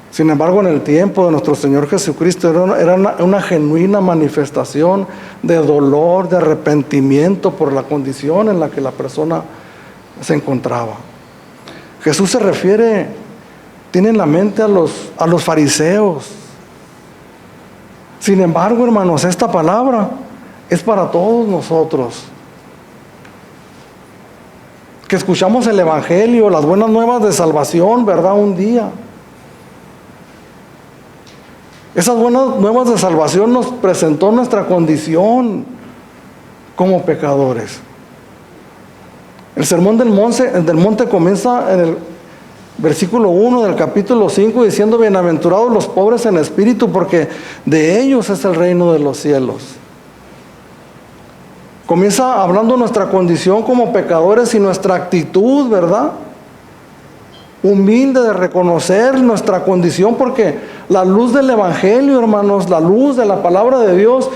Sin embargo, en el tiempo de nuestro Señor Jesucristo era una genuina manifestación de dolor, de arrepentimiento por la condición en la que la persona se encontraba. Jesús se refiere, tiene en la mente a los fariseos. Sin embargo, hermanos, esta palabra es para todos nosotros, que escuchamos el Evangelio, las buenas nuevas de salvación, ¿verdad? Un día. Esas buenas nuevas de salvación nos presentó nuestra condición como pecadores. El sermón del monte comienza en el versículo 1 del capítulo 5 diciendo: bienaventurados los pobres en espíritu, porque de ellos es el reino de los cielos. Comienza hablando nuestra condición como pecadores y nuestra actitud, ¿verdad? Humilde de reconocer nuestra condición, porque la luz del Evangelio, hermanos, la luz de la palabra de Dios,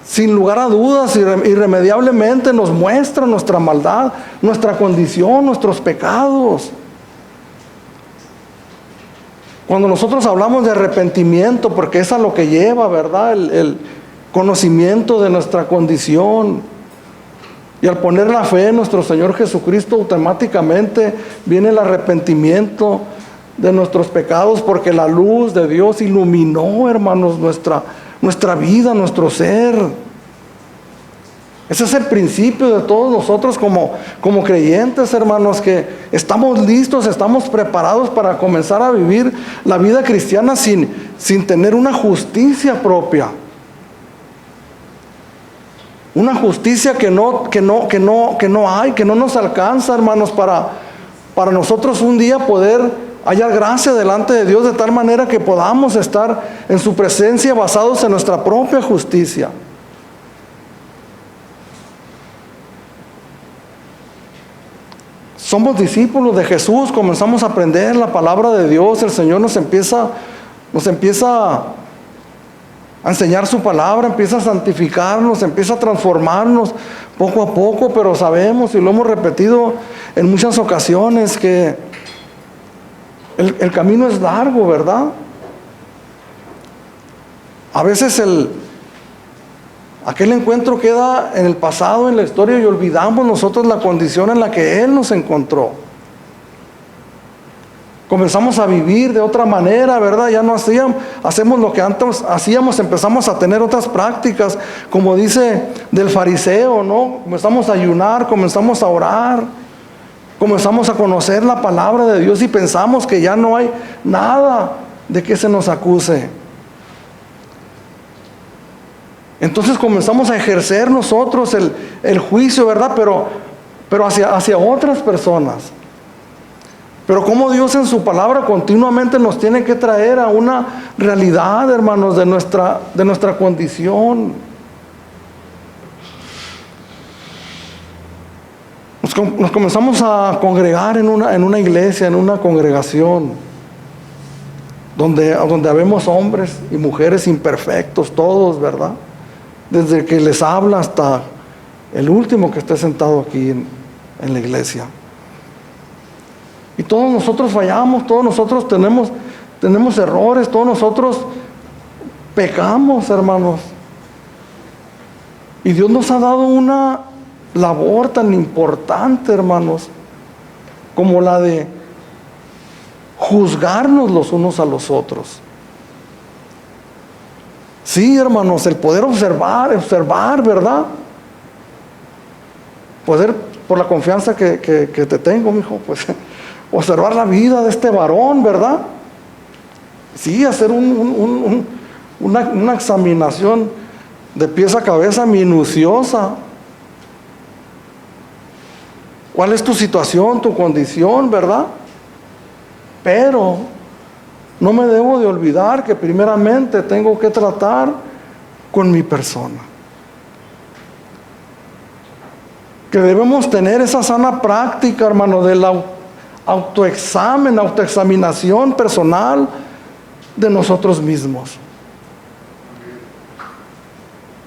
sin lugar a dudas, irremediablemente nos muestra nuestra maldad, nuestra condición, nuestros pecados. Cuando nosotros hablamos de arrepentimiento, porque es a lo que lleva, ¿verdad? El conocimiento de nuestra condición. Y al poner la fe en nuestro Señor Jesucristo, automáticamente viene el arrepentimiento de nuestros pecados, porque la luz de Dios iluminó, hermanos, nuestra vida, nuestro ser. Ese es el principio de todos nosotros como creyentes, hermanos, que estamos listos, estamos preparados para comenzar a vivir la vida cristiana sin tener una justicia propia. Una justicia que no hay, que no nos alcanza, hermanos, para nosotros un día poder hallar gracia delante de Dios de tal manera que podamos estar en su presencia basados en nuestra propia justicia. Somos discípulos de Jesús, comenzamos a aprender la palabra de Dios, el Señor nos empieza a enseñar su palabra, empieza a santificarnos, empieza a transformarnos poco a poco, pero sabemos y lo hemos repetido en muchas ocasiones que el camino es largo, ¿verdad? A veces aquel encuentro queda en el pasado, en la historia, y olvidamos nosotros la condición en la que Él nos encontró. Comenzamos a vivir de otra manera, ¿verdad? Ya no hacemos lo que antes hacíamos, empezamos a tener otras prácticas, como dice del fariseo, ¿no? Comenzamos a ayunar, comenzamos a orar, comenzamos a conocer la palabra de Dios y pensamos que ya no hay nada de que se nos acuse. Entonces comenzamos a ejercer nosotros el juicio, ¿verdad? Pero hacia otras personas. Pero como Dios en su palabra continuamente nos tiene que traer a una realidad, hermanos, de nuestra condición. Nos comenzamos a congregar en una iglesia, en una congregación, donde habemos hombres y mujeres imperfectos, todos, ¿verdad? Desde que les habla hasta el último que esté sentado aquí en la iglesia. Y todos nosotros fallamos, todos nosotros tenemos errores, todos nosotros pecamos, hermanos. Y Dios nos ha dado una labor tan importante, hermanos, como la de juzgarnos los unos a los otros. Sí, hermanos, el poder observar, ¿verdad? Poder, por la confianza que te tengo, mijo, pues observar la vida de este varón, ¿verdad? Sí, hacer una examinación de pies a cabeza minuciosa. ¿Cuál es tu situación, tu condición, verdad? Pero no me debo de olvidar que primeramente tengo que tratar con mi persona. Que debemos tener esa sana práctica, hermano, del autoexamen, autoexaminación personal de nosotros mismos.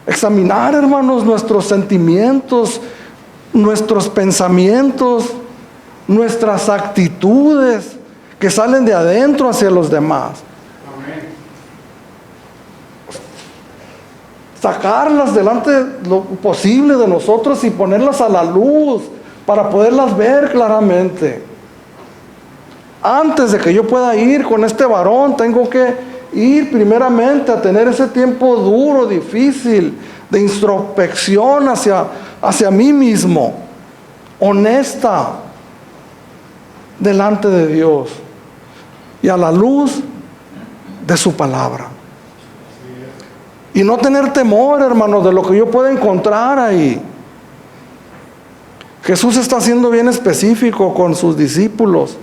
Examinar, hermanos, nuestros sentimientos, nuestros pensamientos, nuestras actitudes que salen de adentro hacia los demás. Amén. Sacarlas delante lo posible de nosotros y ponerlas a la luz para poderlas ver claramente. Antes de que yo pueda ir con este varón, tengo que ir primeramente a tener ese tiempo duro, difícil, de introspección hacia mí mismo, honesta, delante de Dios y a la luz de su palabra. Y no tener temor, hermanos, de lo que yo pueda encontrar ahí. Jesús está siendo bien específico con sus discípulos.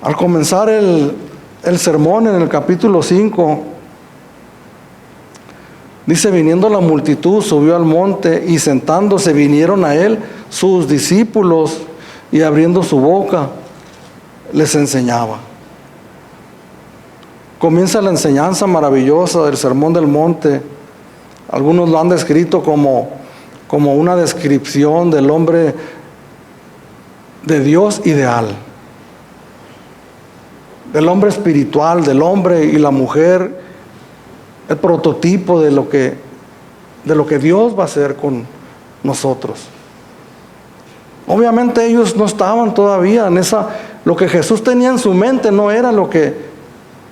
Al comenzar el sermón en el capítulo 5, dice: viniendo la multitud, subió al monte, y sentándose vinieron a él sus discípulos, y abriendo su boca les enseñaba. Comienza la enseñanza maravillosa del Sermón del Monte. Algunos lo han descrito como una descripción del hombre de Dios ideal, del hombre espiritual, del hombre y la mujer, el prototipo de lo que Dios va a hacer con nosotros. Obviamente ellos no estaban todavía en lo que Jesús tenía en su mente no era lo que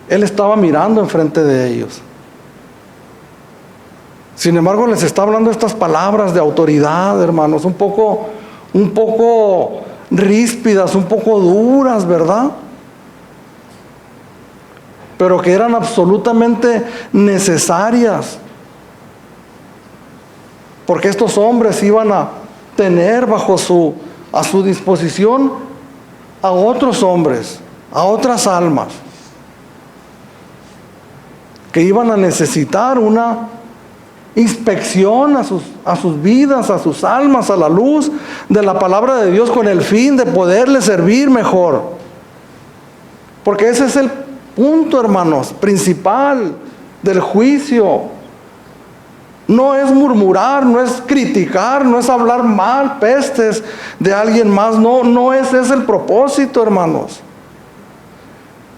Él estaba mirando enfrente de ellos. Sin embargo, les está hablando estas palabras de autoridad, hermanos, un poco ríspidas, un poco duras, ¿verdad? Pero que eran absolutamente necesarias, porque estos hombres iban a tener a su disposición a otros hombres, a otras almas, que iban a necesitar una inspección a sus vidas, a sus almas, a la luz de la palabra de Dios, con el fin de poderles servir mejor. Porque ese es el punto, hermanos, principal del juicio. No es murmurar, no es criticar, no es hablar mal, pestes de alguien más. No ese es el propósito, hermanos.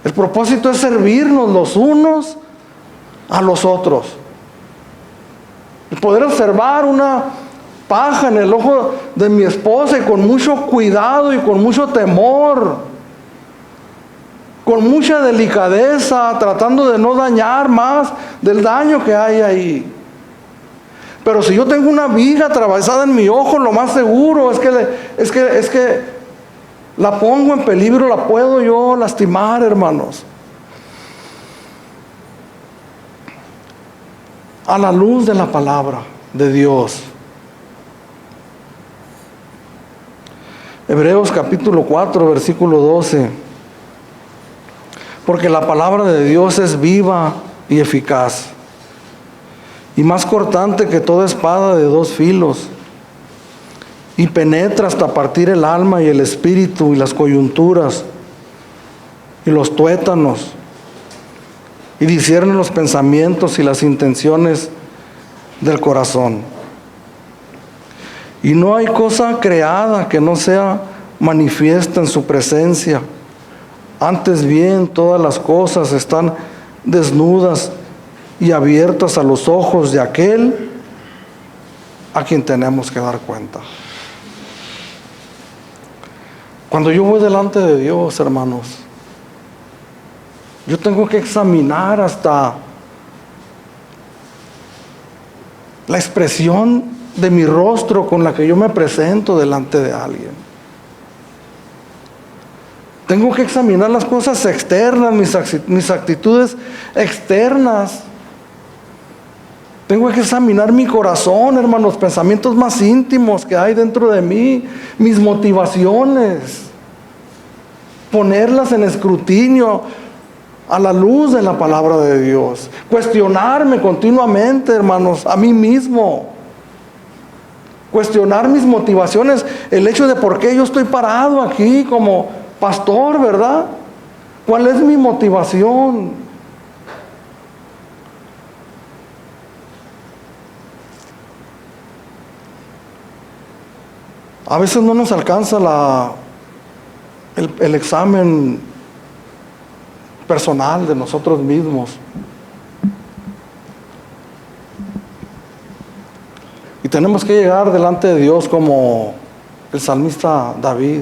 El propósito es servirnos los unos a los otros. El poder observar una paja en el ojo de mi esposa y con mucho cuidado y con mucho temor, con mucha delicadeza, tratando de no dañar más del daño que hay ahí. Pero si yo tengo una viga atravesada en mi ojo, lo más seguro es que la pongo en peligro, la puedo yo lastimar, hermanos. A la luz de la palabra de Dios. Hebreos capítulo 4, versículo 12. Porque la palabra de Dios es viva y eficaz, y más cortante que toda espada de dos filos, y penetra hasta partir el alma y el espíritu y las coyunturas y los tuétanos, y discierne los pensamientos y las intenciones del corazón. Y no hay cosa creada que no sea manifiesta en su presencia. Antes bien, todas las cosas están desnudas y abiertas a los ojos de aquel a quien tenemos que dar cuenta. Cuando yo voy delante de Dios, hermanos, yo tengo que examinar hasta la expresión de mi rostro con la que yo me presento delante de alguien. Tengo que examinar las cosas externas, mis actitudes externas. Tengo que examinar mi corazón, hermanos, los pensamientos más íntimos que hay dentro de mí, mis motivaciones. Ponerlas en escrutinio a la luz de la palabra de Dios. Cuestionarme continuamente, hermanos, a mí mismo. Cuestionar mis motivaciones, el hecho de por qué yo estoy parado aquí como pastor, ¿verdad? ¿Cuál es mi motivación? A veces no nos alcanza el examen personal de nosotros mismos. Y tenemos que llegar delante de Dios como el salmista David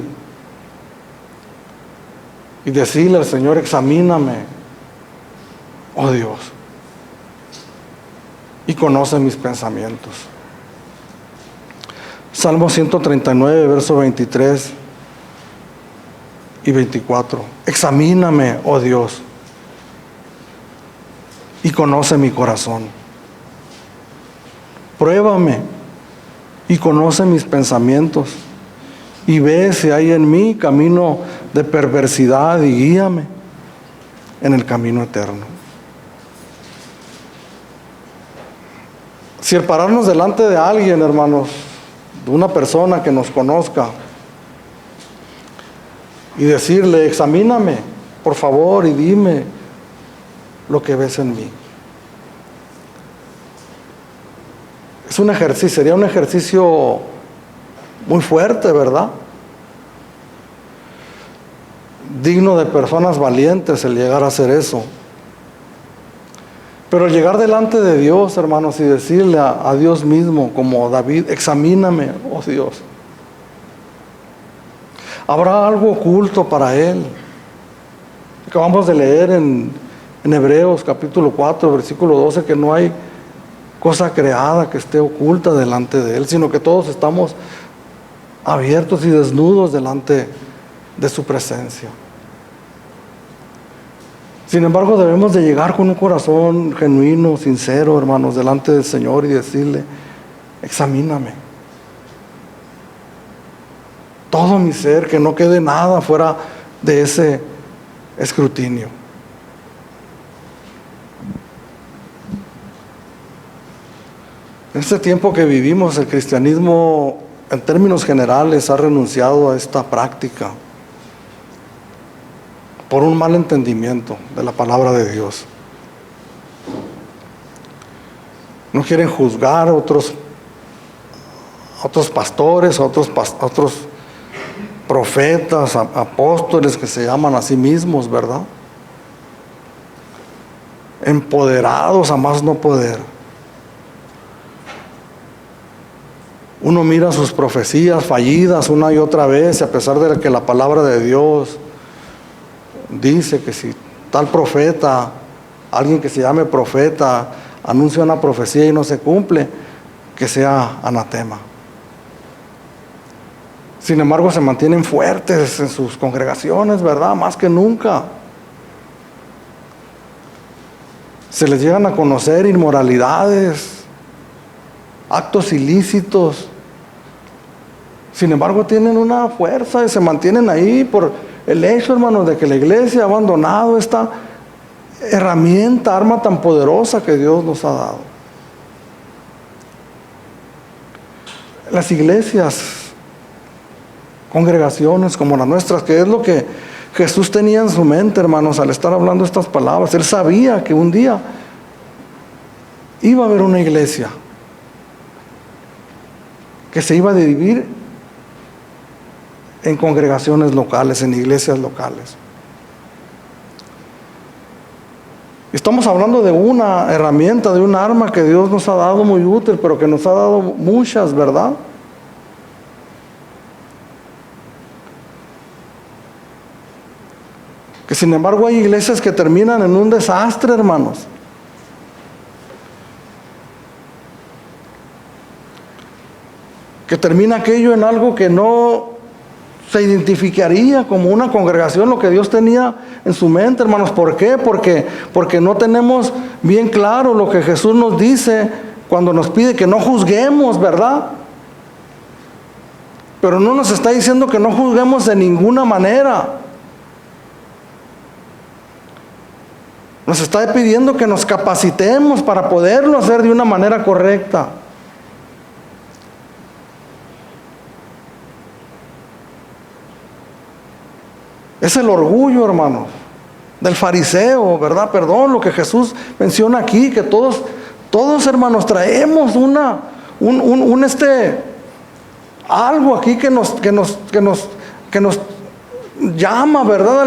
y decirle al Señor: examíname, oh Dios, y conoce mis pensamientos. Salmo 139, versos 23 y 24. Examíname, oh Dios, y conoce mi corazón. Pruébame y conoce mis pensamientos, y ve si hay en mí camino de perversidad, y guíame en el camino eterno. Si el pararnos delante de alguien, hermanos, de una persona que nos conozca, y decirle: examíname, por favor, y dime lo que ves en mí. Es un ejercicio, sería un ejercicio muy fuerte, ¿verdad? Digno de personas valientes el llegar a hacer eso. Pero llegar delante de Dios, hermanos, y decirle a Dios mismo, como David: examíname, oh Dios. ¿Habrá algo oculto para Él? Acabamos de leer en Hebreos capítulo 4, versículo 12, que no hay cosa creada que esté oculta delante de Él, sino que todos estamos abiertos y desnudos delante de su presencia. Sin embargo, debemos de llegar con un corazón genuino, sincero, hermanos, delante del Señor y decirle: examíname. Todo mi ser, que no quede nada fuera de ese escrutinio. En este tiempo que vivimos, el cristianismo, en términos generales, ha renunciado a esta práctica por un mal entendimiento de la palabra de Dios. No quieren juzgar a otros pastores, a otros profetas, apóstoles, que se llaman a sí mismos, ¿verdad? Empoderados a más no poder. Uno mira sus profecías fallidas una y otra vez, y a pesar de que la palabra de Dios dice que si tal profeta, alguien que se llame profeta, anuncia una profecía y no se cumple, que sea anatema. Sin embargo, se mantienen fuertes en sus congregaciones, ¿verdad? Más que nunca. Se les llegan a conocer inmoralidades, actos ilícitos, Sin embargo, tienen una fuerza y se mantienen ahí por el hecho, hermanos, de que la iglesia ha abandonado esta herramienta, arma tan poderosa que Dios nos ha dado. Las iglesias, congregaciones como las nuestras, que es lo que Jesús tenía en su mente, hermanos, al estar hablando estas palabras. Él sabía que un día iba a haber una iglesia que se iba a dividir en congregaciones locales, en iglesias locales. Estamos hablando de una herramienta, de un arma que Dios nos ha dado muy útil, pero que nos ha dado muchas, ¿verdad? Que sin embargo hay iglesias que terminan en un desastre, hermanos. Que termina aquello en algo que no se identificaría como una congregación, lo que Dios tenía en su mente, hermanos. ¿Por qué? Porque no tenemos bien claro lo que Jesús nos dice cuando nos pide que no juzguemos, ¿verdad? Pero no nos está diciendo que no juzguemos de ninguna manera. Nos está pidiendo que nos capacitemos para poderlo hacer de una manera correcta. Es el orgullo, hermanos, del fariseo, ¿verdad? Perdón, lo que Jesús menciona aquí, que todos hermanos traemos algo aquí que nos llama, ¿verdad?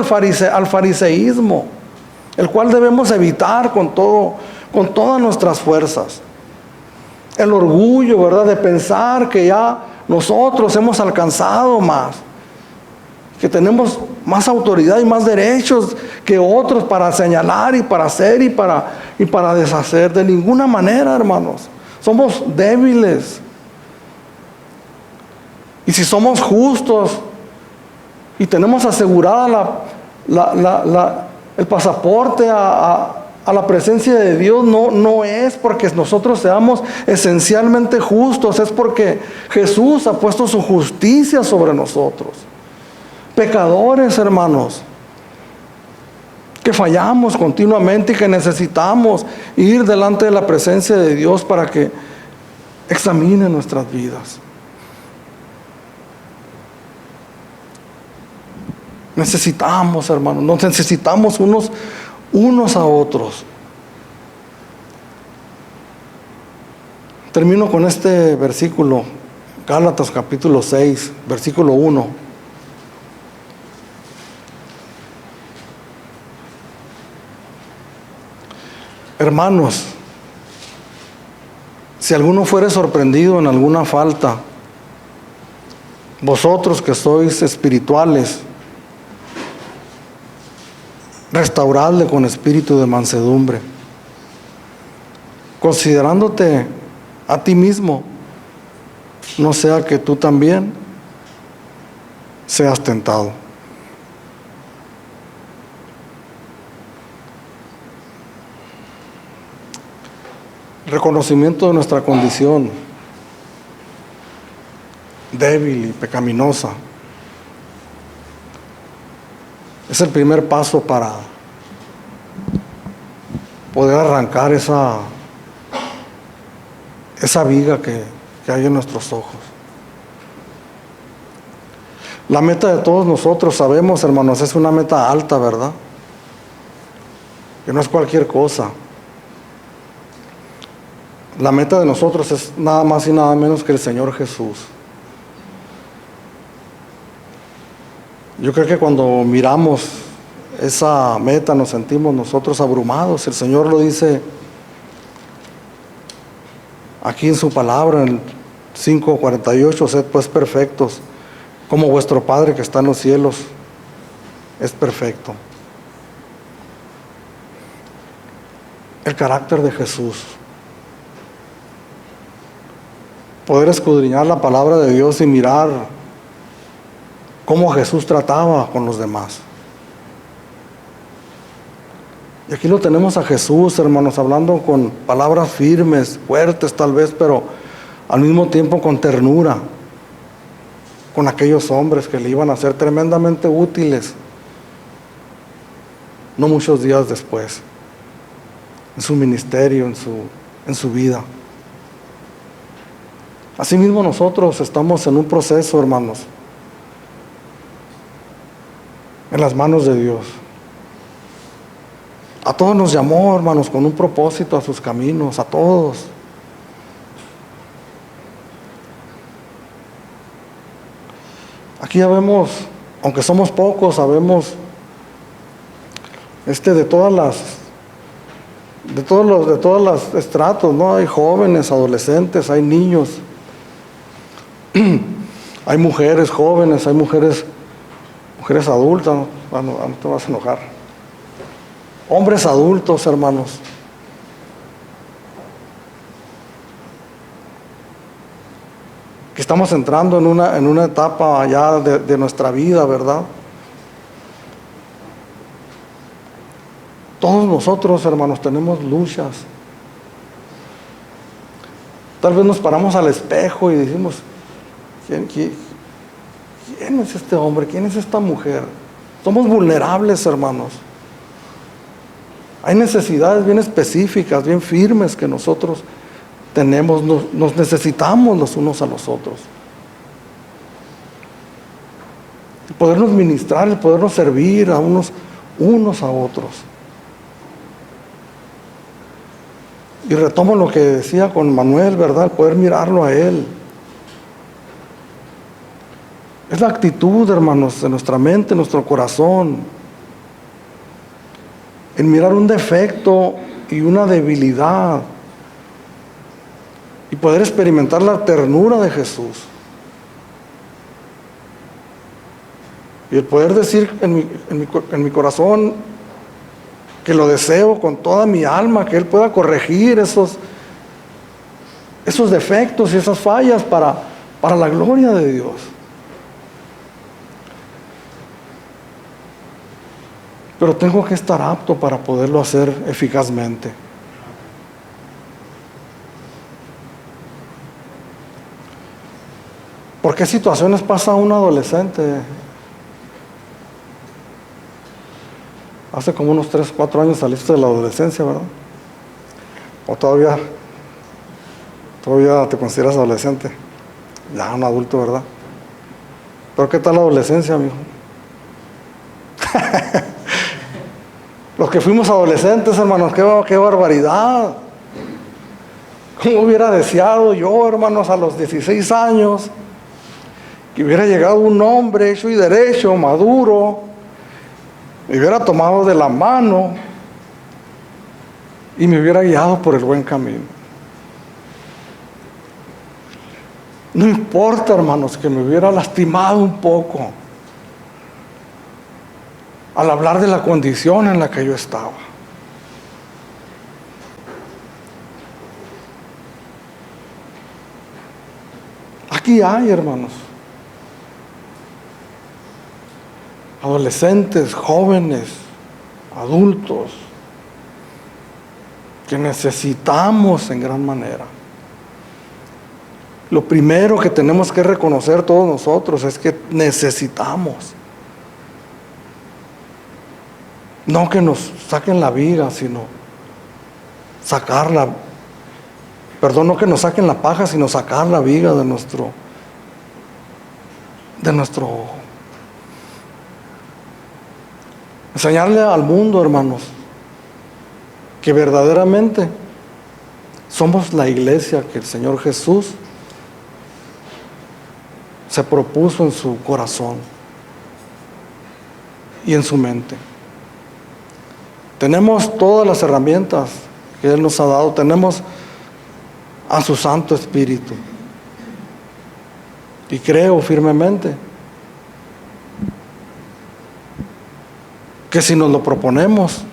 Al fariseísmo, el cual debemos evitar con todas nuestras fuerzas. El orgullo, ¿verdad? De pensar que ya nosotros hemos alcanzado más, que tenemos más autoridad y más derechos que otros para señalar y para hacer y para deshacer. De ninguna manera, hermanos. Somos débiles. Y si somos justos y tenemos asegurada el pasaporte a la presencia de Dios, no es porque nosotros seamos esencialmente justos, es porque Jesús ha puesto su justicia sobre nosotros. Pecadores, hermanos, que fallamos continuamente y que necesitamos ir delante de la presencia de Dios para que examine nuestras vidas. Necesitamos, hermanos, nos necesitamos unos a otros. Termino con este versículo, Gálatas capítulo 6, versículo 1. Hermanos, si alguno fuere sorprendido en alguna falta, vosotros que sois espirituales, restauradle con espíritu de mansedumbre, considerándote a ti mismo, no sea que tú también seas tentado. Reconocimiento de nuestra condición débil y pecaminosa es el primer paso para poder arrancar esa viga que hay en nuestros ojos. La meta de todos nosotros, sabemos, hermanos, es una meta alta, ¿verdad? Que no es cualquier cosa. La meta de nosotros es nada más y nada menos que el Señor Jesús. Yo creo que cuando miramos esa meta nos sentimos nosotros abrumados. El Señor lo dice aquí en su palabra, en el 5:48, sed pues perfectos, como vuestro Padre que está en los cielos es perfecto. El carácter de Jesús. Poder escudriñar la palabra de Dios y mirar cómo Jesús trataba con los demás. Y aquí lo tenemos a Jesús, hermanos, hablando con palabras firmes, fuertes tal vez, pero al mismo tiempo con ternura. con aquellos hombres que le iban a ser tremendamente útiles no muchos días después, en su ministerio, en su vida. Asimismo nosotros estamos en un proceso, hermanos, en las manos de Dios. A todos nos llamó, hermanos, con un propósito a sus caminos, a todos. Aquí ya vemos, aunque somos pocos, sabemos de todos los estratos, ¿no? Hay jóvenes, adolescentes, hay niños, hay mujeres jóvenes, hay mujeres adultas, no te vas a enojar. Hombres adultos, hermanos. Que estamos entrando en una etapa ya de nuestra vida, ¿verdad? Todos nosotros, hermanos, tenemos luchas. Tal vez nos paramos al espejo y decimos, ¿quién es este hombre? ¿Quién es esta mujer? Somos vulnerables, hermanos. Hay necesidades bien específicas, bien firmes que nosotros tenemos, nos necesitamos los unos a los otros. El podernos ministrar, el podernos servir a unos a otros. Y retomo lo que decía con Manuel, ¿verdad? El poder mirarlo a él. Es la actitud, hermanos, de nuestra mente, nuestro corazón, en mirar un defecto y una debilidad y poder experimentar la ternura de Jesús. Y el poder decir en mi corazón que lo deseo con toda mi alma, que Él pueda corregir esos defectos y esas fallas para la gloria de Dios. Pero tengo que estar apto para poderlo hacer eficazmente. ¿Por qué situaciones pasa un adolescente? Hace como unos 3, 4 años saliste de la adolescencia, ¿verdad? ¿O todavía te consideras adolescente? Ya un adulto, ¿verdad? ¿Pero qué tal la adolescencia, amigo? Los que fuimos adolescentes, hermanos, qué barbaridad. ¿Cómo hubiera deseado yo, hermanos, a los 16 años, que hubiera llegado un hombre hecho y derecho, maduro, me hubiera tomado de la mano y me hubiera guiado por el buen camino? No importa, hermanos, que me hubiera lastimado un poco al hablar de la condición en la que yo estaba. Aquí hay, hermanos, adolescentes, jóvenes, adultos, que necesitamos en gran manera. Lo primero que tenemos que reconocer todos nosotros es que necesitamos. No que nos saquen la viga, sino sacarla. Perdón, no que nos saquen la paja, sino sacar la viga de nuestro ojo. Enseñarle al mundo, hermanos, que verdaderamente somos la iglesia que el Señor Jesús se propuso en su corazón y en su mente. Tenemos todas las herramientas que Él nos ha dado. Tenemos a su Santo Espíritu. Y creo firmemente que si nos lo proponemos,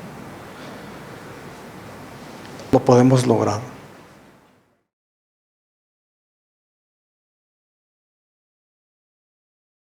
lo podemos lograr.